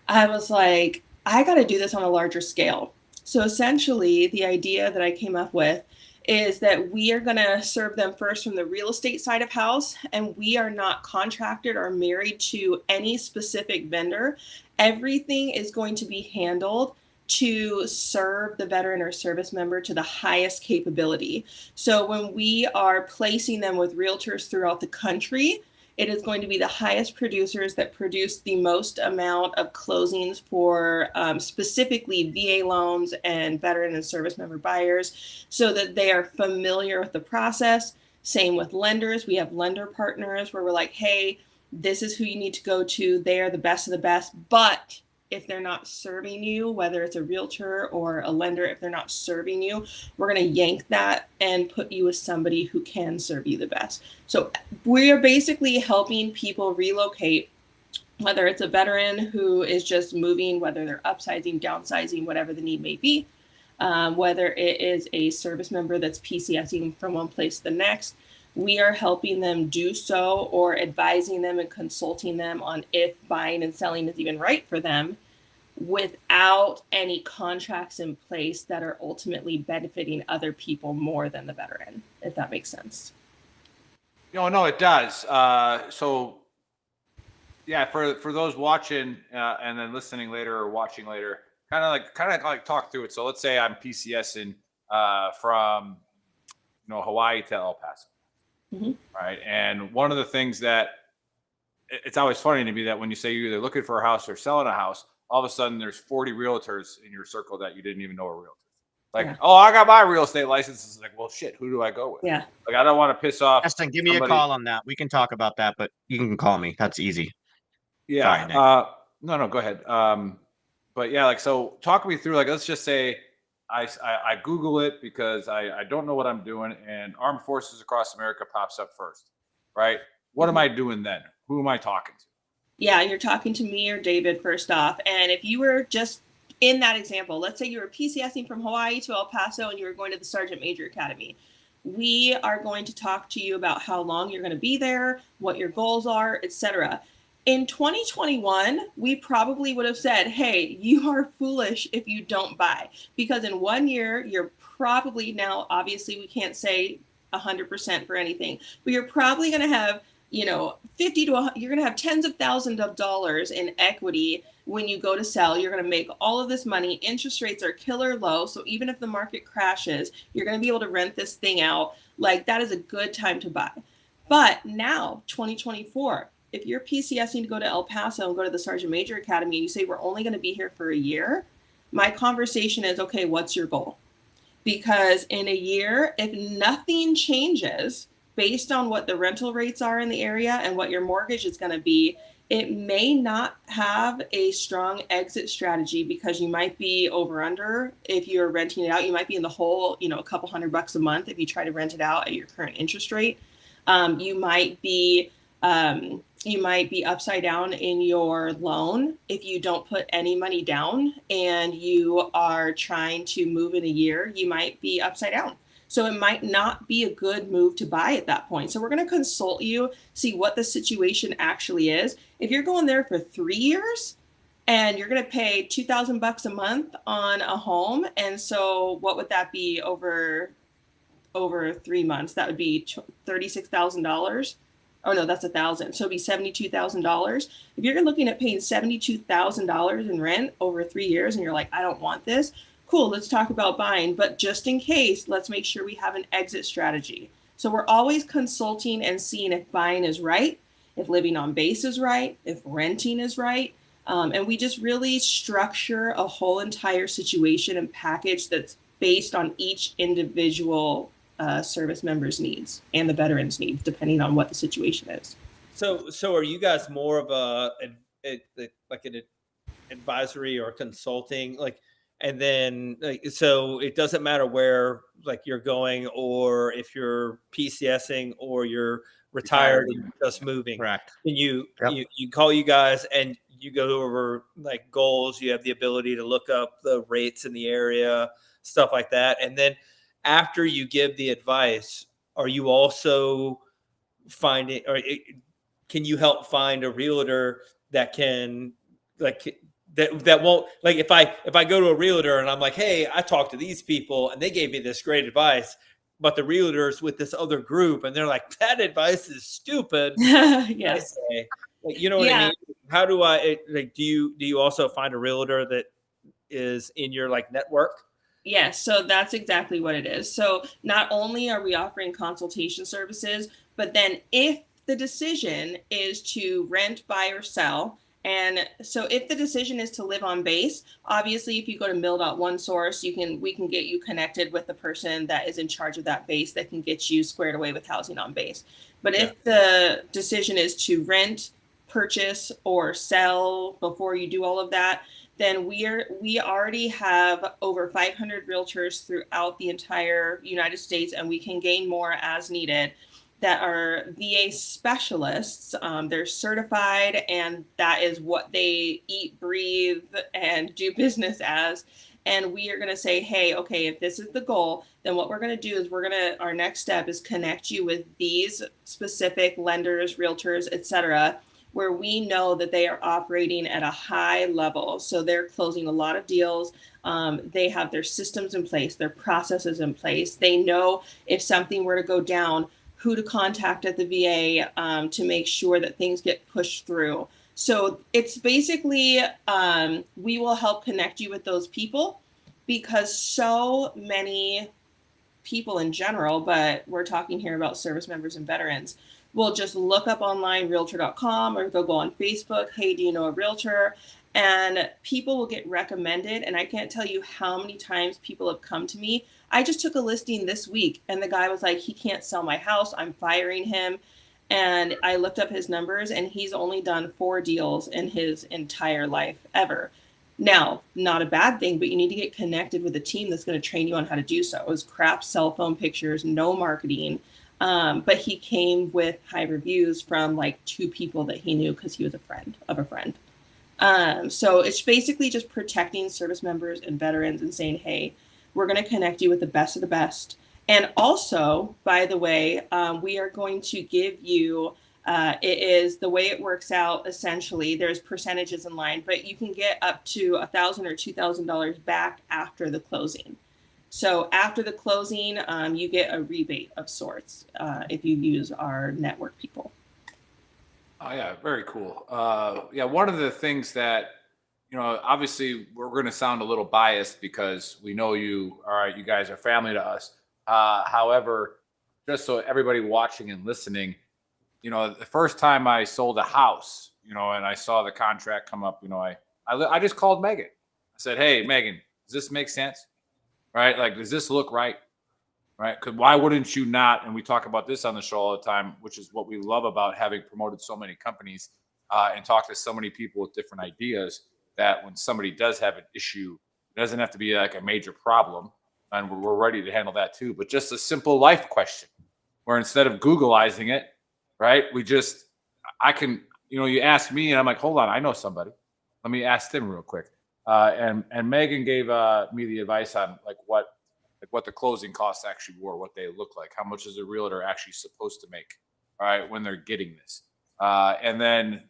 I was like, I got to do this on a larger scale. So essentially, the idea that I came up with is that we are going to serve them first from the real estate side of house, and we are not contracted or married to any specific vendor. Everything is going to be handled to serve the veteran or service member to the highest capability. So when we are placing them with realtors throughout the country, it is going to be the highest producers that produce the most amount of closings for specifically VA loans and veteran and service member buyers, so that they are familiar with the process. Same with lenders. We have lender partners where we're like, hey, this is who you need to go to. They are the best of the best. But if they're not serving you, whether it's a realtor or a lender, if they're not serving you, we're going to yank that and put you with somebody who can serve you the best. So we are basically helping people relocate, whether it's a veteran who is just moving, whether they're upsizing, downsizing, whatever the need may be, whether it is a service member that's PCSing from one place to the next. We are helping them do so, or advising them and consulting them on if buying and selling is even right for them, without any contracts in place that are ultimately benefiting other people more than the veteran, if that makes sense. No, it does. So yeah, for those watching and then listening later or watching later, kind of like talk through it. So let's say I'm PCSing from Hawaii to El Paso. Mm-hmm. Right. And one of the things that it's always funny to me that when you say you're either looking for a house or selling a house, all of a sudden there's 40 realtors in your circle that you didn't even know were realtors. Like, Yeah. oh, I got my real estate license. It's like, well, shit, who do I go with? Yeah. Like, I don't want to piss off. Justin, give me somebody. a call on that. We can talk about that, but you can call me. That's easy. Yeah. Sorry, Nick. No, go ahead. But yeah, like, so talk me through, like, let's just say I Google it because I don't know what I'm doing, and Armed Forces Across America pops up first, right? What am I doing then? Who am I talking to? Yeah, you're talking to me or David first off. And if you were just in that example, let's say you were PCSing from Hawaii to El Paso and you were going to the Sergeant Major Academy. We are going to talk to you about how long you're going to be there, what your goals are, etc. In 2021, we probably would have said, hey, you are foolish if you don't buy, because in 1 year, you're probably, now, obviously we can't say 100% for anything, but you're probably going to have, 50 to, you're going to have tens of thousands of dollars in equity when you go to sell. You're going to make all of this money. Interest rates are killer low. So even if the market crashes, you're going to be able to rent this thing out. Like, that is a good time to buy. But now, 2024, if you're PCSing to go to El Paso and go to the Sergeant Major Academy and you say, we're only going to be here for a year, my conversation is, okay, what's your goal? Because in a year, if nothing changes based on what the rental rates are in the area and what your mortgage is going to be, it may not have a strong exit strategy, because you might be over under. If you're renting it out, you might be in the hole, a couple $100 a month if you try to rent it out at your current interest rate. You might be upside down in your loan if you don't put any money down and you are trying to move in a year. You might be upside down. So it might not be a good move to buy at that point. So we're going to consult you, see what the situation actually is. If you're going there for 3 years and you're going to pay $2,000 a month on a home, and so what would that be over 3 months? That would be $36,000. Oh no, that's $1,000. So it'd be $72,000. If you're looking at paying $72,000 in rent over 3 years and you're like, I don't want this, cool, let's talk about buying. But just in case, let's make sure we have an exit strategy. So we're always consulting and seeing if buying is right, if living on base is right, if renting is right. And we just really structure a whole entire situation and package that's based on each individual service member's needs and the veterans' needs, depending on what the situation is. So are you guys more of like an advisory or consulting, and then so it doesn't matter where you're going, or if you're PCSing or you're retired and just moving? Correct. And you call you guys and you go over goals. You have the ability to look up the rates in the area, stuff like that. And then after you give the advice, are you also finding, or can you help find a realtor that can that won't, if I go to a realtor and I'm like, hey, I talked to these people and they gave me this great advice, but the realtor's with this other group and they're like, that advice is stupid. Yes. What I mean? How do I do you also find a realtor that is in your network? Yes, so that's exactly what it is. So not only are we offering consultation services, but then if the decision is to rent, buy, or sell, and so if the decision is to live on base, obviously if you go to mill.onesource, we can get you connected with the person that is in charge of that base that can get you squared away with housing on base. But if the decision is to rent, purchase, or sell before you do all of that, then we already have over 500 realtors throughout the entire United States, and we can gain more as needed, that are VA specialists. They're certified, and that is what they eat, breathe, and do business as. And we are going to say, hey, okay, if this is the goal, then what we're going to do is our next step is connect you with these specific lenders, realtors, etc., where we know that they are operating at a high level. So they're closing a lot of deals. They have their systems in place, their processes in place. They know if something were to go down, who to contact at the VA to make sure that things get pushed through. So it's basically, we will help connect you with those people, because so many people in general, but we're talking here about service members and veterans, will just look up online realtor.com, or they'll go on Facebook, hey, do you know a realtor? And people will get recommended. And I can't tell you how many times people have come to me. I just took a listing this week and the guy was like, he can't sell my house, I'm firing him. And I looked up his numbers and he's only done 4 deals in his entire life ever. Now, not a bad thing, but you need to get connected with a team that's going to train you on how to do so. It was crap cell phone pictures, no marketing. But he came with high reviews from like 2 people that he knew because he was a friend of a friend. So it's basically just protecting service members and veterans and saying, hey, we're going to connect you with the best of the best. And also, by the way, we are going to give you, it is the way it works out. Essentially, there's percentages in line, but you can get up to $1,000 or $2,000 back after the closing. So after the closing, you get a rebate of sorts if you use our network people. Oh yeah, very cool. Yeah, one of the things that, obviously we're going to sound a little biased because we know you guys are family to us. However, just so everybody watching and listening, the first time I sold a house, and I saw the contract come up, I just called Megan. I said, hey, Megan, does this make sense? Right? Like, does this look right? Right? Because why wouldn't you not? And we talk about this on the show all the time, which is what we love about having promoted so many companies and talk to so many people with different ideas, that when somebody does have an issue, it doesn't have to be like a major problem. And we're ready to handle that too. But just a simple life question where instead of Googleizing it, right, you ask me and I'm like, hold on, I know somebody. Let me ask them real quick. And Megan gave me the advice on what the closing costs actually were, what they look like, how much is a realtor actually supposed to make, all right, when they're getting this. And then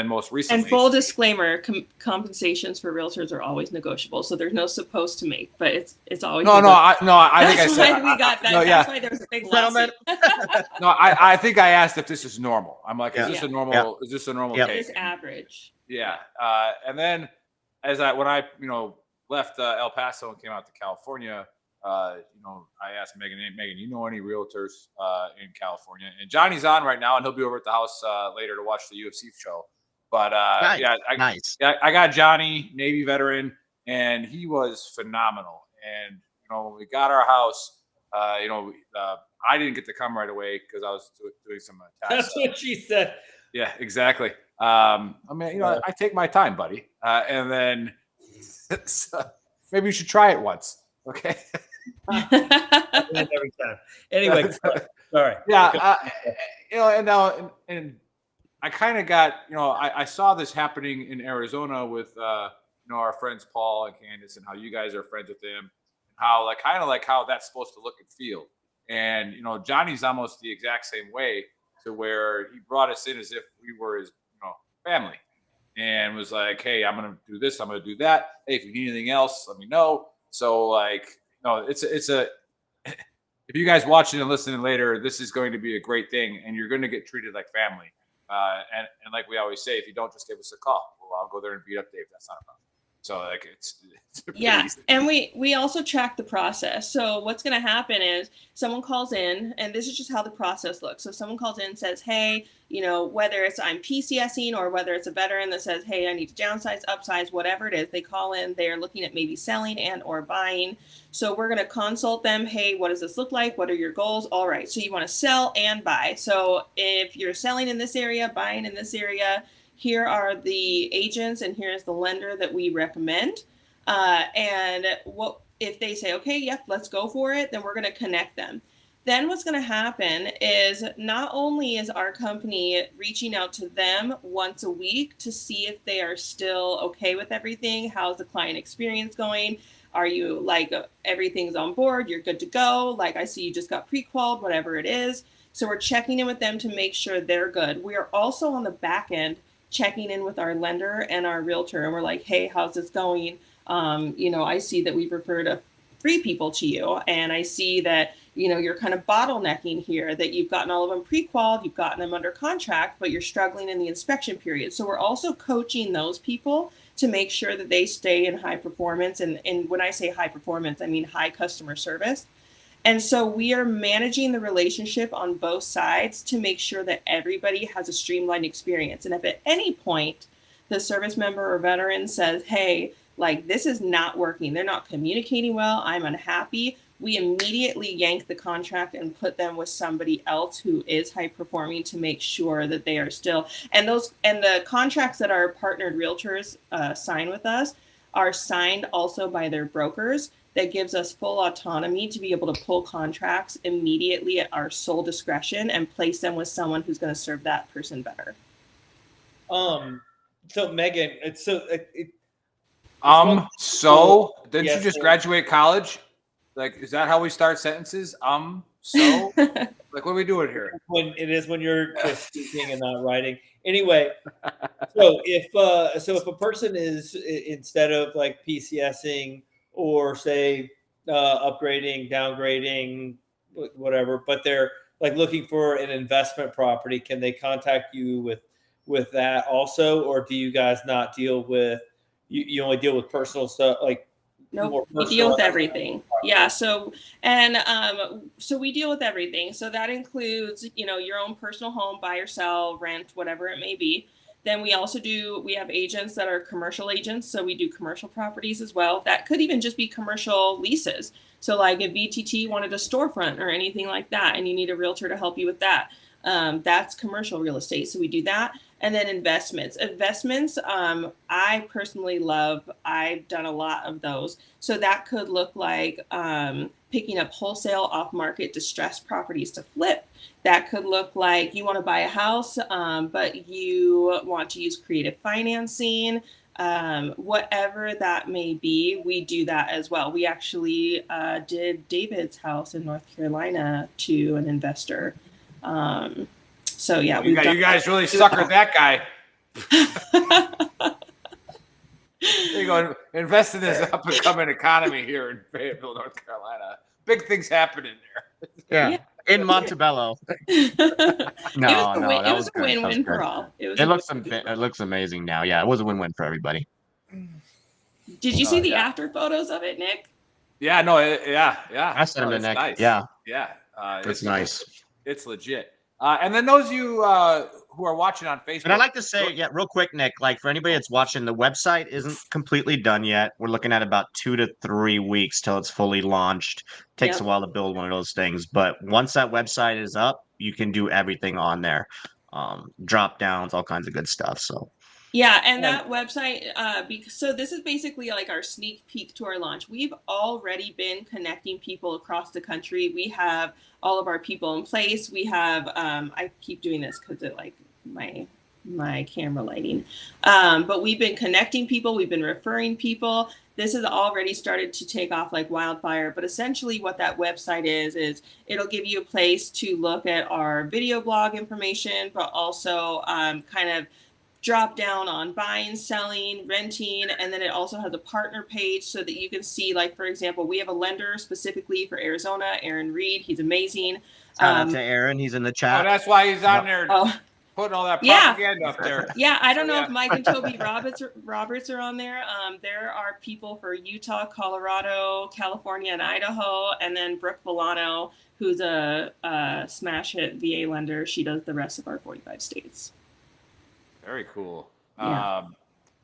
most recently, and full disclaimer, compensations for realtors are always negotiable. So there's no supposed to make, but it's always I think I said we got that. No, that's why there's a big settlement. No, I think I asked if this is normal. I'm like, is this a normal? Yeah. Is this a normal Yeah. case? It's average. Yeah. And then when I left El Paso and came out to California, I asked Megan, hey, Megan, you know any realtors in California? And Johnny's on right now, and he'll be over at the house later to watch the UFC show. But Nice. I got Johnny, Navy veteran, and he was phenomenal. And when we got our house, I didn't get to come right away because I was doing some tax. That's what she said. Yeah, exactly. I take my time, buddy. And then maybe you should try it once. Okay. Every time. Anyway, sorry. Yeah. And I kind of got, I saw this happening in Arizona with, our friends Paul and Candace, and how you guys are friends with them, and how how that's supposed to look and feel. And, Johnny's almost the exact same way, to where he brought us in as if we were his, family, and was like, hey, I'm going to do this, I'm going to do that. Hey, if you need anything else, let me know. So it's if you guys watching and listening later, this is going to be a great thing, and you're going to get treated like family. And like we always say, if you don't, just give us a call. Well, I'll go there and beat up Dave. That's not a problem. So it's yeah, easy. and we also track the process. So what's going to happen is someone calls in, and this is just how the process looks. So someone calls in and says, hey, whether it's I'm PCSing or whether it's a veteran that says, hey, I need to downsize, upsize, whatever it is, they call in, they're looking at maybe selling and or buying. So we're going to consult them. Hey, what does this look like? What are your goals? All right. So you want to sell and buy. So if you're selling in this area, buying in this area, here are the agents and here's the lender that we recommend. And what if they say, okay, yep, let's go for it, then we're going to connect them. Then what's going to happen is not only is our company reaching out to them once a week to see if they are still okay with everything, how's the client experience going? Are you everything's on board, you're good to go? I see you just got pre-qualified, whatever it is. So we're checking in with them to make sure they're good. We are also on the back end checking in with our lender and our realtor, and we're like, hey, how's this going? I see that we've referred 3 people to you, and I see that you're kind of bottlenecking here, that you've gotten all of them pre-qualified, you've gotten them under contract, but you're struggling in the inspection period. So we're also coaching those people to make sure that they stay in high performance, and when I say high performance, I mean high customer service. And so we are managing the relationship on both sides to make sure that everybody has a streamlined experience. And if at any point the service member or veteran says, hey, like this is not working, they're not communicating well, I'm unhappy, we immediately yank the contract and put them with somebody else who is high performing to make sure that they are still, and the contracts that our partnered realtors sign with us are signed also by their brokers. That gives us full autonomy to be able to pull contracts immediately at our sole discretion and place them with someone who's going to serve that person better. So Megan, didn't you just graduate college? Like, is that how we start sentences? So like, what are we doing here? When you're just speaking and not writing. Anyway, so if a person is, instead of like PCSing or say upgrading, downgrading, whatever, but they're like looking for an investment property, can they contact you with that also, or do you guys not deal with you only deal with personal stuff like? Nope, we deal with everything. Yeah, so we deal with everything. So that includes, your own personal home, buy or sell, rent, whatever it may be. Then we have agents that are commercial agents. So we do commercial properties as well. That could even just be commercial leases. So like if VTT wanted a storefront or anything like that, and you need a realtor to help you with that, that's commercial real estate. So we do that. And then investments, I personally love. I've done a lot of those. So that could look like picking up wholesale off-market distressed properties to flip. That could look like you want to buy a house, but you want to use creative financing. Whatever that may be, we do that as well. We actually did David's house in North Carolina to an investor. So yeah, you guys really suckered that guy. There you go. Invest in this up and coming economy here in Fayetteville, North Carolina. Big things happening there. Yeah. In Montebello. It was a win-win for all. It looks amazing now. Yeah, it was a win-win for everybody. Did you see the after photos of it, Nick? Yeah, no, yeah. I sent him to Nick. Nice. Yeah. It's nice. It's legit. And then those of you who are watching on Facebook. And I'd like to say, real quick, Nick, like for anybody that's watching, the website isn't completely done yet. We're looking at about 2 to 3 weeks till it's fully launched. Takes a while to build one of those things. But once that website is up, you can do everything on there. Drop downs, all kinds of good stuff. So. Yeah, and that website, so this is basically like our sneak peek to our launch. We've already been connecting people across the country. We have all of our people in place. We have, I keep doing this because it like my camera lighting, but we've been connecting people. We've been referring people. This has already started to take off like wildfire. But essentially what that website is it'll give you a place to look at our video blog information, but also kind of drop down on buying, selling, renting, and then it also has a partner page so that you can see, like, for example, we have a lender specifically for Arizona, Aaron Reed. He's amazing. Shout out to Aaron. He's in the chat. Oh, that's why he's on there putting all that propaganda up there. Yeah, I don't know if Mike and Toby Roberts are on there. There are people for Utah, Colorado, California, and Idaho, and then Brooke Volano, who's a smash hit VA lender. She does the rest of our 45 states. Very cool. Yeah.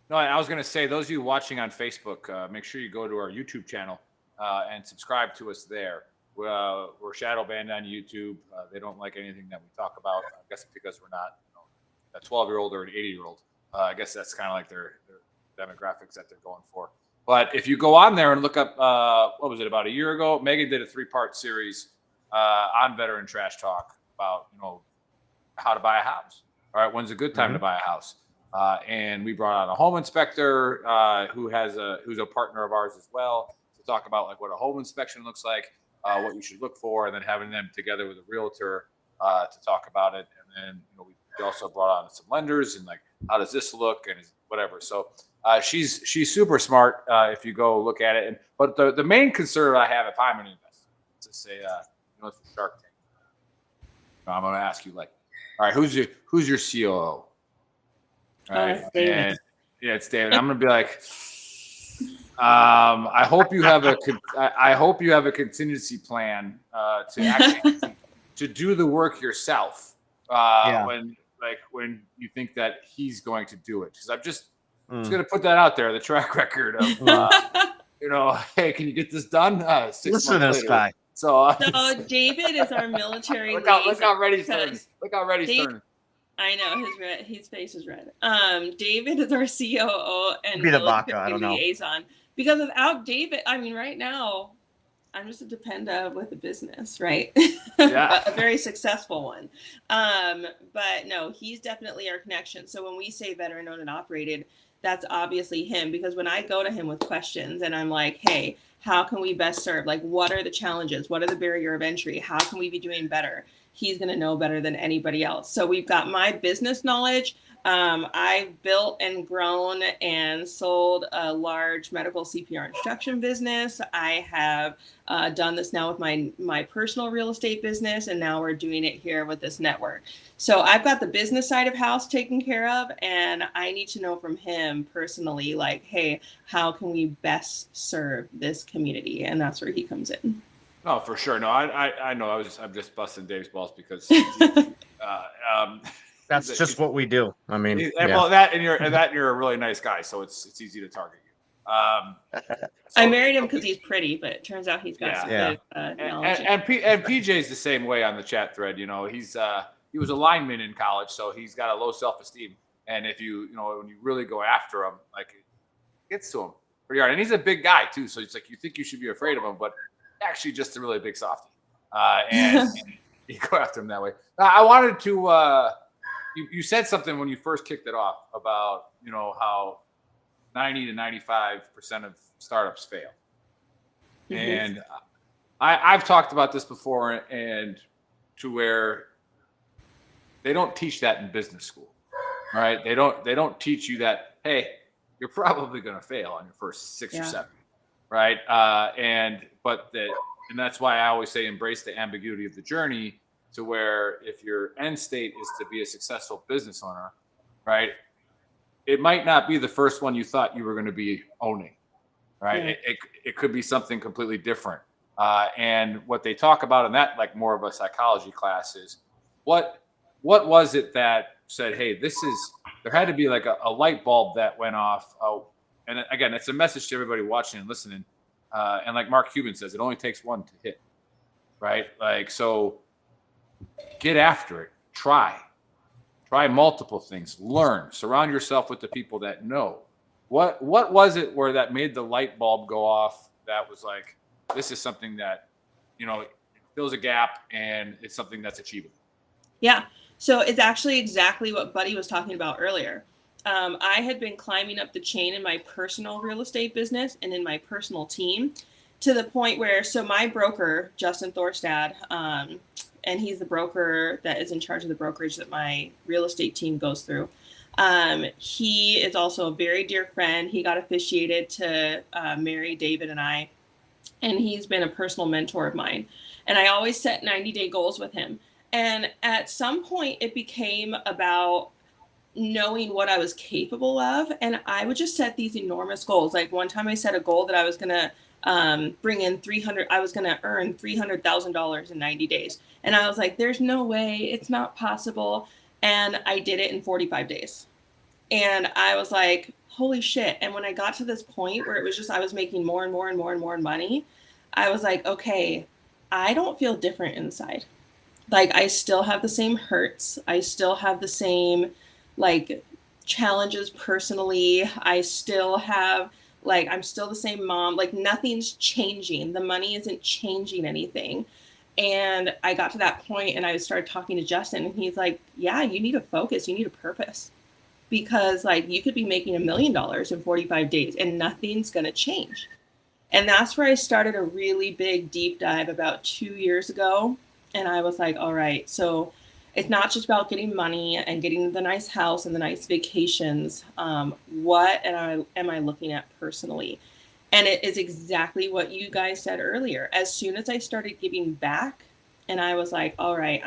No, I was going to say, those of you watching on Facebook, make sure you go to our YouTube channel and subscribe to us there. We're shadow banned on YouTube. They don't like anything that we talk about. I guess because we're not a 12-year-old or an 80-year-old. I guess that's kind of like their demographics that they're going for. But if you go on there and look up, what was it, about a year ago, Megan did a 3-part series on Veteran Trash Talk about, how to buy a house. All right, when's a good time to buy a house? And we brought on a home inspector who's a partner of ours as well to talk about like what a home inspection looks like, what you should look for, and then having them together with a realtor to talk about it. And then we also brought on some lenders and like how does this look and whatever. So she's super smart if you go look at it. But the main concern I have if I'm an investor is to say it's Shark Tank. I'm going to ask you like, all right, who's your COO? All right, it's David. It's David. I'm gonna be like, I hope you have a contingency plan to actually to do the work yourself when you think that he's going to do it. Because I'm just going to put that out there, the track record of hey, can you get this done? 6 Listen to months this later. guy. So David is our military. look how ready he's turning. Look how ready he's turning. I know his face is red. David is our COO and Be the military vodka, I don't know. liaison. Because without David, I mean, right now, I'm just a dependa with a business, right? Yeah. A very successful one. But no, he's definitely our connection. So when we say veteran owned and operated, that's obviously him. Because when I go to him with questions and I'm like, hey, how can we best serve? Like, what are the challenges? What are the barrier of entry? How can we be doing better? He's going to know better than anybody else. So we've got my business knowledge. I've built and grown and sold a large medical CPR instruction business. I have done this now with my personal real estate business, and now we're doing it here with this network. So I've got the business side of house taken care of, and I need to know from him personally, like, hey, how can we best serve this community? And that's where he comes in. Oh, for sure. No, I know. I'm just busting Dave's balls because That's just what we do. I mean, well, that and you're a really nice guy, so it's easy to target you. I married him because he's pretty, but it turns out he's got some good knowledge. And PJ's the same way on the chat thread. He was a lineman in college, so he's got a low self-esteem. And if when you really go after him, like, it gets to him pretty hard. And he's a big guy too, so it's like you think you should be afraid of him, but actually just a really big softie. And you go after him that way. I wanted to. You said something when you first kicked it off about how 90 to 95% of startups fail, and I've talked about this before, and to where they don't teach that in business school, right? They don't teach you that, hey, you're probably going to fail on your first 6 or 7, right? And that's why I always say embrace the ambiguity of the journey. To where if your end state is to be a successful business owner, right, it might not be the first one you thought you were going to be owning, right? Yeah. It could be something completely different. And what they talk about in that, like more of a psychology class, is what was it that said, hey, there had to be like a light bulb that went off. And again, it's a message to everybody watching and listening. And like Mark Cuban says, it only takes one to hit, right? Like, so get after it. Try multiple things. Learn. Surround yourself with the people that know. What was it where that made the light bulb go off? That was like, this is something that it fills a gap, and it's something that's achievable. Yeah. So it's actually exactly what Buddy was talking about earlier. I had been climbing up the chain in my personal real estate business and in my personal team to the point where, so my broker, Justin Thorstad, and he's the broker that is in charge of the brokerage that my real estate team goes through. He is also a very dear friend. He got officiated to marry David and I, and he's been a personal mentor of mine. And I always set 90-day goals with him. And at some point, it became about knowing what I was capable of. And I would just set these enormous goals. Like one time I set a goal that I was going to bring in I was going to earn $300,000 in 90 days. And I was like, there's no way, it's not possible. And I did it in 45 days. And I was like, holy shit. And when I got to this point where it was just, I was making more and more and more and more money, I was like, okay, I don't feel different inside. Like, I still have the same hurts. I still have the same, like, challenges personally. I still have, like, I'm still the same mom. Like, nothing's changing. The money isn't changing anything. And I got to that point and I started talking to Justin, and he's like, yeah, you need a focus. You need a purpose, because like you could be making $1 million in 45 days and nothing's going to change. And that's where I started a really big deep dive about 2 years ago. And I was like, all right, so it's not just about getting money and getting the nice house and the nice vacations. What am I looking at personally? And it is exactly what you guys said earlier. As soon as I started giving back, and I was like, all right,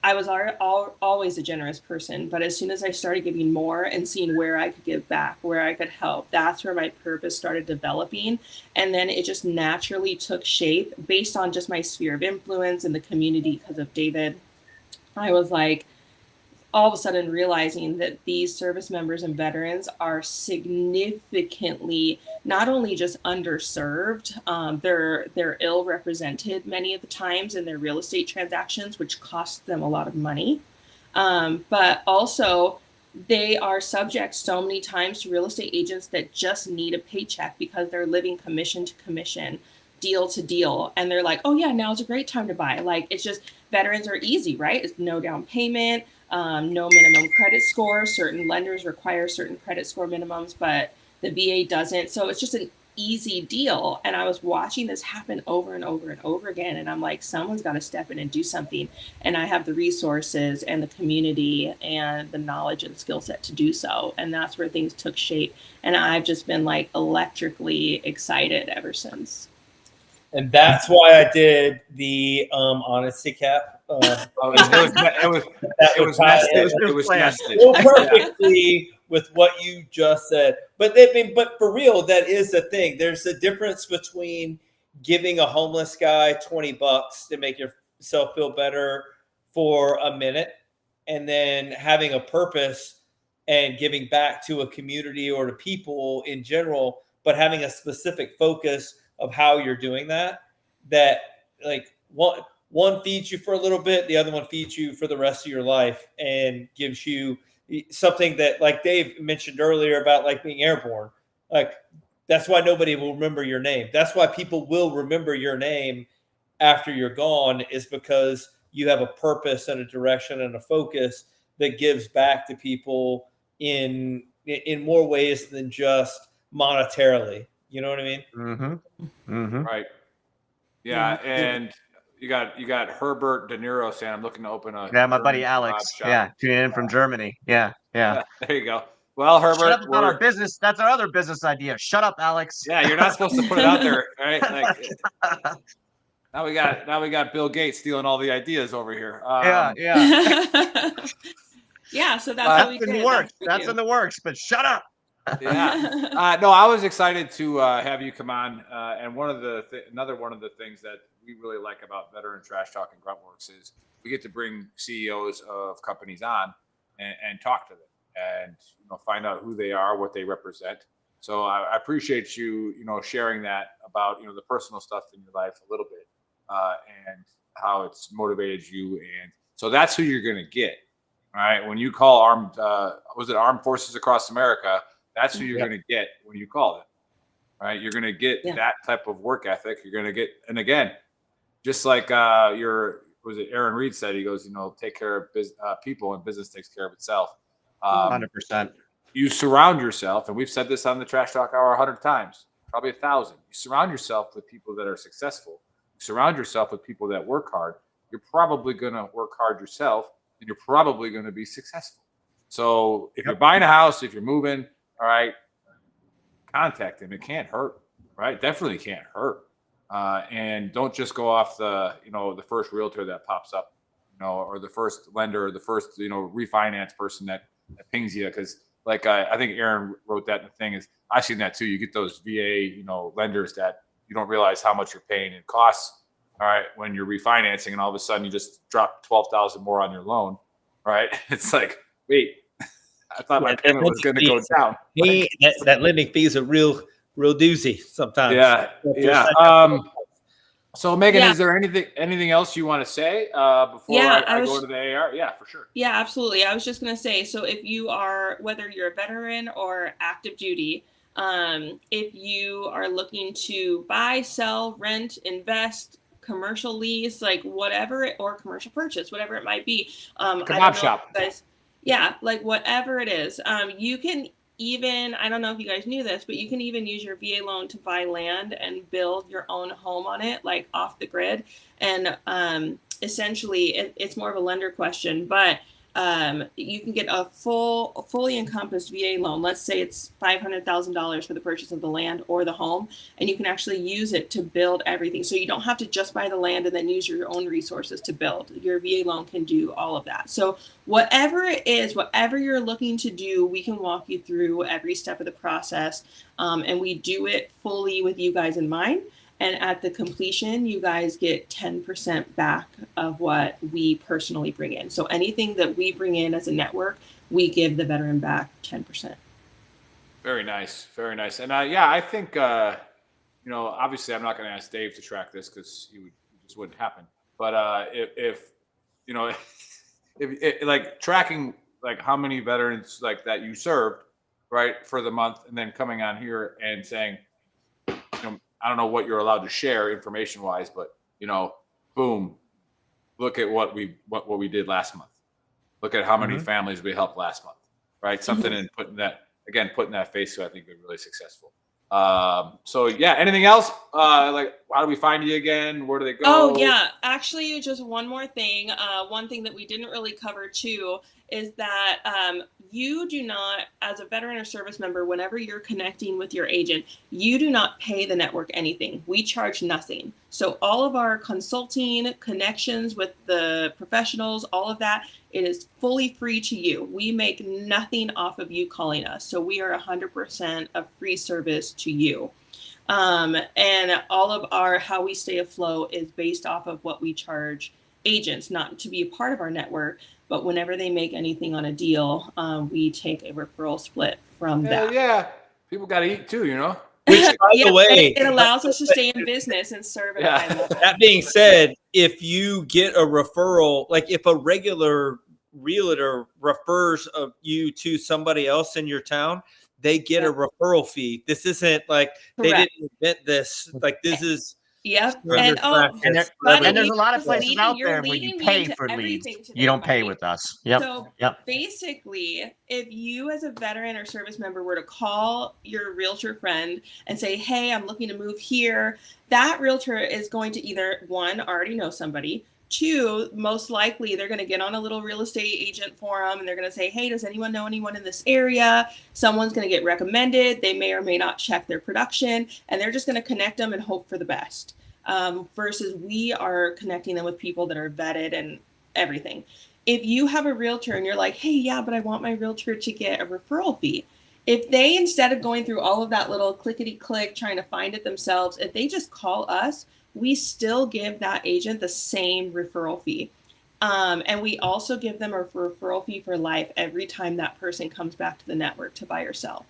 I was always a generous person, but as soon as I started giving more and seeing where I could give back, where I could help, that's where my purpose started developing. And then it just naturally took shape based on just my sphere of influence in the community because of David. I was like, all of a sudden realizing that these service members and veterans are significantly not only just underserved, they're ill represented many of the times in their real estate transactions, which costs them a lot of money. But also they are subject so many times to real estate agents that just need a paycheck because they're living commission to commission, deal to deal. And they're like, oh yeah, now's a great time to buy. Like, it's just, veterans are easy, right? It's no down payment, no minimum credit score. Certain lenders require certain credit score minimums, but the VA doesn't. So it's just an easy deal. And I was watching this happen over and over and over again. And I'm like, someone's got to step in and do something. And I have the resources and the community and the knowledge and skill set to do so. And that's where things took shape. And I've just been like electrically excited ever since. And that's why I did the honesty cap. It was nested perfectly with what you just said. But for real, that is the thing. There's a difference between giving a homeless guy $20 to make yourself feel better for a minute, and then having a purpose and giving back to a community or to people in general, but having a specific focus of how you're doing that like one feeds you for a little bit, the other one feeds you for the rest of your life and gives you something that, like Dave mentioned earlier about like being airborne. Like, that's why nobody will remember your name. That's why people will remember your name after you're gone, is because you have a purpose and a direction and a focus that gives back to people in more ways than just monetarily. You know what I mean? Mm-hmm. Mm-hmm. Right. Yeah, and you got Herbert De Niro saying, I'm looking to open a my buddy Alex. Yeah, tuning in from Germany. Yeah. There you go. Well, Herbert, shut up about our business. That's our other business idea. Shut up, Alex. Yeah, you're not supposed to put it out there, right? Like, now we got Bill Gates stealing all the ideas over here. Yeah, so that's in the works. That's in the works, but shut up. Yeah. No, I was excited to have you come on. And another one of the things that we really like about Veteran Trash Talk and Gruntworks is we get to bring CEOs of companies on and talk to them and find out who they are, what they represent. So I appreciate you sharing that about the personal stuff in your life a little bit and how it's motivated you. And so that's who you're going to get. All right. When you call Armed Forces Across America, that's who you're going to get when you call them. All right. You're going to get that type of work ethic. You're going to get, and again, just like Aaron Reed said, he goes, take care of people and business takes care of itself. 100%. You surround yourself, and we've said this on the Trash Talk Hour 100 times, probably 1,000. You surround yourself with people that are successful. You surround yourself with people that work hard. You're probably going to work hard yourself, and you're probably going to be successful. So if you're buying a house, if you're moving, all right, contact them. It can't hurt, right? Definitely can't hurt. And don't just go off the first realtor that pops up, or the first lender or the first, refinance person that pings you. Because like I think Aaron wrote that in the thing is I've seen that too. You get those VA, lenders that you don't realize how much you're paying in costs. All right. When you're refinancing and all of a sudden you just drop $12,000 more on your loan. Right. It's like, wait, I thought my payment was going to go down. That lending fee is a real doozy sometimes. Yeah. So Megan, is there anything else you want to say before I go to the AR? Yeah, for sure. Yeah, absolutely. I was just going to say, so if you are, whether you're a veteran or active duty, if you are looking to buy, sell, rent, invest, commercial lease, like whatever, or commercial purchase, whatever it might be. Kebab shop. Like whatever it is, you can even, I don't know if you guys knew this, but you can even use your VA loan to buy land and build your own home on it, like off the grid. And essentially, it's more of a lender question, but you can get a fully encompassed VA loan. Let's say it's $500,000 for the purchase of the land or the home, and you can actually use it to build everything. So you don't have to just buy the land and then use your own resources to build. Your VA loan can do all of that. So whatever it is, whatever you're looking to do, we can walk you through every step of the process, and we do it fully with you guys in mind. And at the completion, you guys get 10% back of what we personally bring in. So anything that we bring in as a network, we give the veteran back 10%. Very nice. Very nice. And yeah, I think, obviously I'm not going to ask Dave to track this because it just wouldn't happen. But if like tracking like how many veterans like that you served, right, for the month, and then coming on here and saying, I don't know what you're allowed to share information wise, but boom, look at what we did last month. Look at how many families we helped last month, right? Something and putting that face to, I think, be really successful. So yeah, anything else? Like, how do we find you again? Where do they go? Oh yeah, actually, just one more thing. One thing that we didn't really cover too is that you do not, as a veteran or service member, whenever you're connecting with your agent, you do not pay the network anything. We charge nothing. So all of our consulting, connections with the professionals, all of that, it is fully free to you. We make nothing off of you calling us. So we are 100% a free service to you. And all of our how we stay afloat is based off of what we charge agents, not to be a part of our network, but whenever they make anything on a deal, we take a referral split from that. Yeah, people got to eat too, Which, by the way, it allows us to stay in business and serve at a high level. That being said, if you get a referral, like if a regular realtor refers you to somebody else in your town, they get a referral fee. This isn't like they didn't invent this. Like this is. Yep. And there's a lot of places out there where you pay for leads. You don't pay with us. Yep. So basically, if you as a veteran or service member were to call your realtor friend and say, hey, I'm looking to move here, that realtor is going to either, one, already know somebody. Two, most likely they're going to get on a little real estate agent forum and they're going to say, hey, does anyone know anyone in this area? Someone's going to get recommended. They may or may not check their production, and they're just going to connect them and hope for the best. Versus we are connecting them with people that are vetted and everything. If you have a realtor and you're like, hey, yeah, but I want my realtor to get a referral fee. If they, instead of going through all of that little clickety click trying to find it themselves, if they just call us, we still give that agent the same referral fee. And we also give them a referral fee for life every time that person comes back to the network to buy or sell.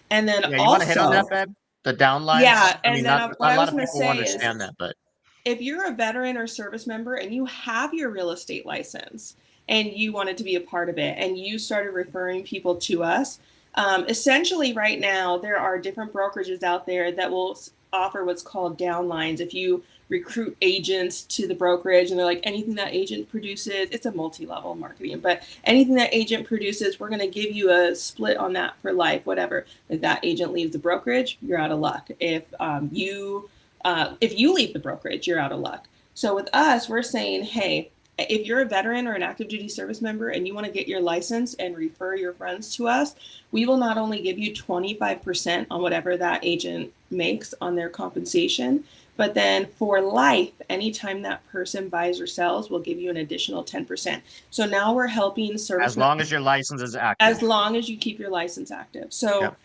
And then you want to hit on that, Ben? The downlines? Yeah. I mean, not a lot of people understand that, but if you're a veteran or service member and you have your real estate license and you wanted to be a part of it and you started referring people to us, essentially right now, there are different brokerages out there that will offer what's called downlines. If you recruit agents to the brokerage and they're like, anything that agent produces, it's a multi-level marketing, but anything that agent produces, we're going to give you a split on that for life, whatever. If that agent leaves the brokerage, you're out of luck. If you leave the brokerage, you're out of luck. So with us, we're saying, hey, if you're a veteran or an active duty service member and you want to get your license and refer your friends to us, we will not only give you 25% on whatever that agent makes on their compensation, but then for life, anytime that person buys or sells, we'll give you an additional 10%. So now we're helping service. As long as your license is active. As long as you keep your license active. So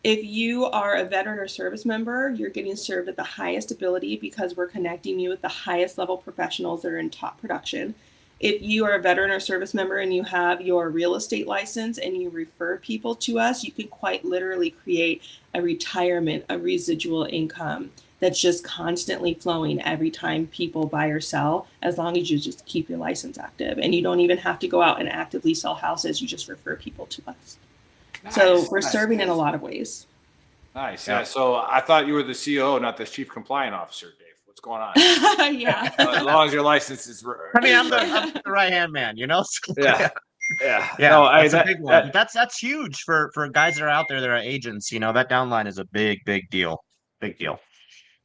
if you are a veteran or service member, you're getting served at the highest ability because we're connecting you with the highest level professionals that are in top production. If you are a veteran or service member and you have your real estate license and you refer people to us, you can quite literally create a retirement, a residual income that's just constantly flowing every time people buy or sell, as long as you just keep your license active. And you don't even have to go out and actively sell houses. You just refer people to us. Nice, so we're serving in a lot of ways. Nice. Yeah. So I thought you were the CEO, not the chief compliance officer, Dave. What's going on? Yeah. As long as your license is. I mean, I'm the right-hand man, Yeah. Yeah. No, that's a big one. That's huge for guys that are out there that are agents. That downline is a big deal. Big deal.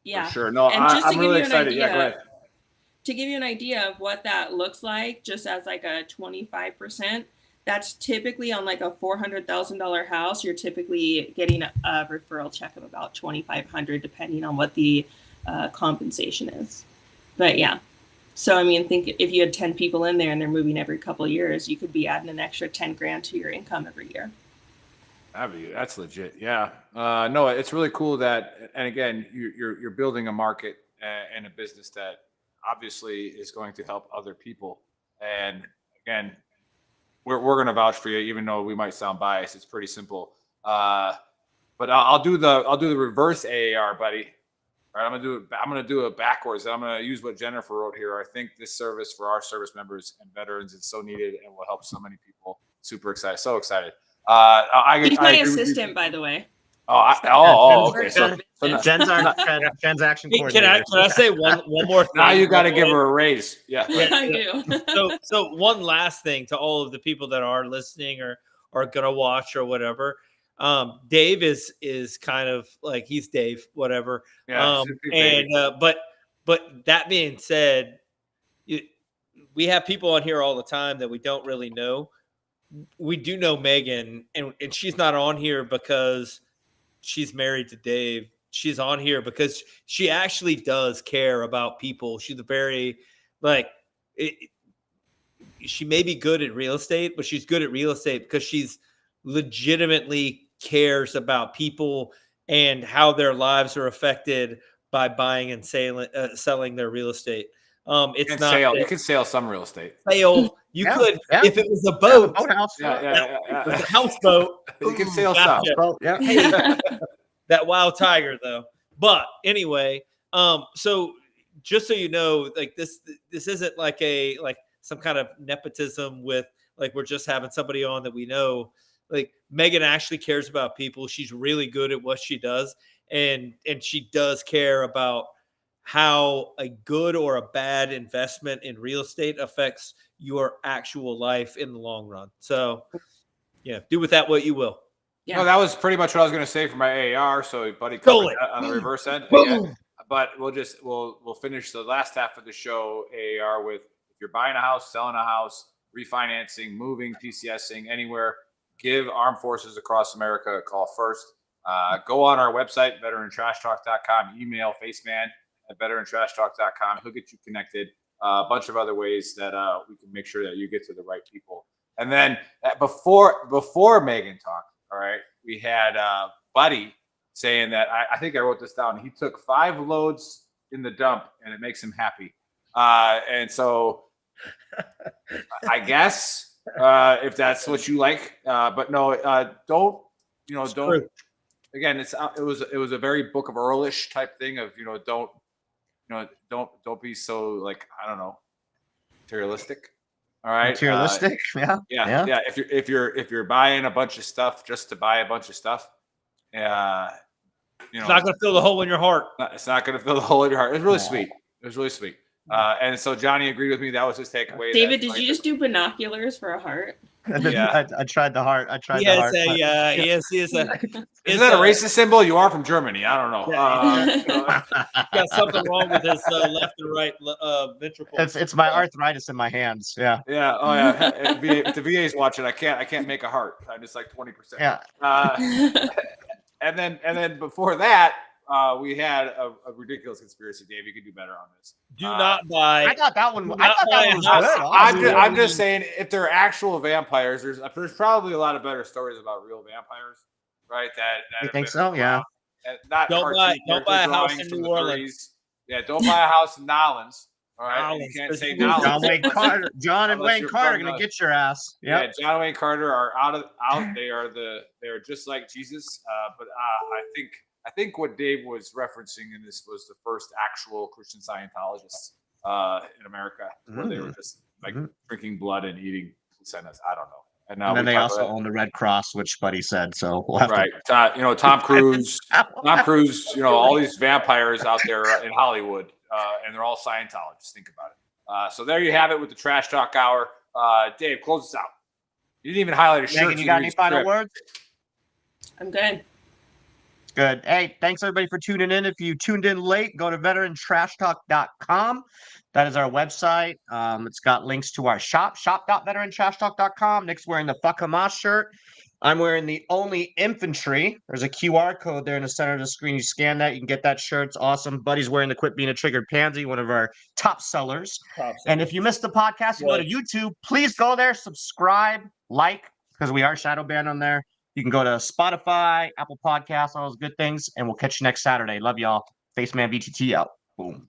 Yeah. For sure. No, I'm really excited. Yeah, go ahead. To give you an idea of what that looks like, just as like a 25%, That's typically on like a $400,000 house. You're typically getting a referral check of about $2,500, depending on what the compensation is. But yeah, so I mean, think if you had 10 people in there and they're moving every couple of years, you could be adding an extra 10 grand to your income every year. That's legit. Yeah. No, it's really cool that, and again, you're building a market and a business that obviously is going to help other people. And again, we're going to vouch for you, even though we might sound biased. It's pretty simple. But I'll do the reverse AAR, buddy. All right, I'm gonna do it backwards. I'm gonna use what Jennifer wrote here. I think this service for our service members and veterans is so needed and will help so many people. Super excited, so excited. He's my assistant, by the way. Okay. So Jen's our transaction Hey, coordinator. can I say one more thing? now you got to give her a raise. Yeah. I do. So one last thing to all of the people that are listening or are gonna watch or whatever. Dave is kind of like, he's Dave, whatever. Yeah, But that being said, we have people on here all the time that we don't really know. We do know Megan, and she's not on here because she's married to Dave. She's on here because she actually does care about people. She's a very she may be good at real estate, but she's good at real estate because she's legitimately cares about people and how their lives are affected by buying and selling their real estate. It's not you can sell some real estate. You could if it was a boat. Boathouse. It was a houseboat. You can sail some. Yeah. That wild tiger, though. But anyway, so just so you know, like this isn't like some kind of nepotism with like we're just having somebody on that we know. Like Megan actually cares about people. She's really good at what she does, and she does care about how a good or a bad investment in real estate affects your actual life in the long run. So yeah, do with that what you will. Yeah. No, that was pretty much what I was going to say for my AAR. So, buddy, covered that on the reverse end. Yeah. But we'll finish the last half of the show AAR with if you're buying a house, selling a house, refinancing, moving, PCSing, anywhere, give Armed Forces Across America a call first. Go on our website, VeteranTrashTalk.com, email faceman@VeteranTrashTalk.com. He'll get you connected. A bunch of other ways that we can make sure that you get to the right people. And then before Megan talked, all right, we had Buddy saying that I think I wrote this down. He took 5 loads in the dump and it makes him happy. And so I guess if that's what you like, but no, don't. Again, it was a very Book of Earlish type thing of don't be so like I don't know materialistic. All right, Materialistic, yeah. If you're buying a bunch of stuff just to buy a bunch of stuff, it's not going to fill the hole in your heart. It's not going to fill the hole in your heart. It's really sweet. It was really sweet. And so Johnny agreed with me. That was his takeaway. David, did you just do binoculars for a heart? Yeah. I tried the heart. He is a Isn't that a racist symbol? You are from Germany. I don't know. Got something wrong with his left and right ventricle. It's my arthritis in my hands. Yeah. Yeah. Oh yeah. If the VA's watching, I can't make a heart. I'm just like 20%. Yeah. And then before that, we had a ridiculous conspiracy. Dave, you could do better on this. Do not buy. I thought that one was good. I'm just saying, if they're actual vampires, there's probably a lot of better stories about real vampires, right? That you think so? Yeah. Not don't buy a house in New Orleans. Yeah, don't buy a house in Nolans. All right, you can't say Nolans. John and Wayne Carter are gonna get your ass. Yep. Yeah, John and Wayne Carter are out. They are just like Jesus. But I think what Dave was referencing in this was the first actual Christian Scientologists in America, where they were just like drinking blood and eating placentas. I don't know. And then they also own the Red Cross, which Buddy said. So we'll have to. Tom Cruise, all these vampires out there in Hollywood, and they're all Scientologists. Think about it. So there you have it with the Trash Talk Hour. Dave, close us out. You didn't even highlight a shirt. Megan, you got any final words? I'm good. Good. Hey, thanks everybody for tuning in. If you tuned in late, go to VeteranTrashTalk.com. That is our website. It's got links to our shop, shop.veterantrashtalk.com. Nick's wearing the Fuck Hamas shirt. I'm wearing the Only Infantry. There's a QR code there in the center of the screen. You scan that, you can get that shirt. It's awesome. Buddy's wearing the Quit Being a Triggered Pansy, one of our top sellers. And if you missed the podcast, you go to YouTube. Please go there, subscribe, like, because we are shadow banned on there. You can go to Spotify, Apple Podcasts, all those good things, and we'll catch you next Saturday. Love y'all. Faceman VTT out. Boom.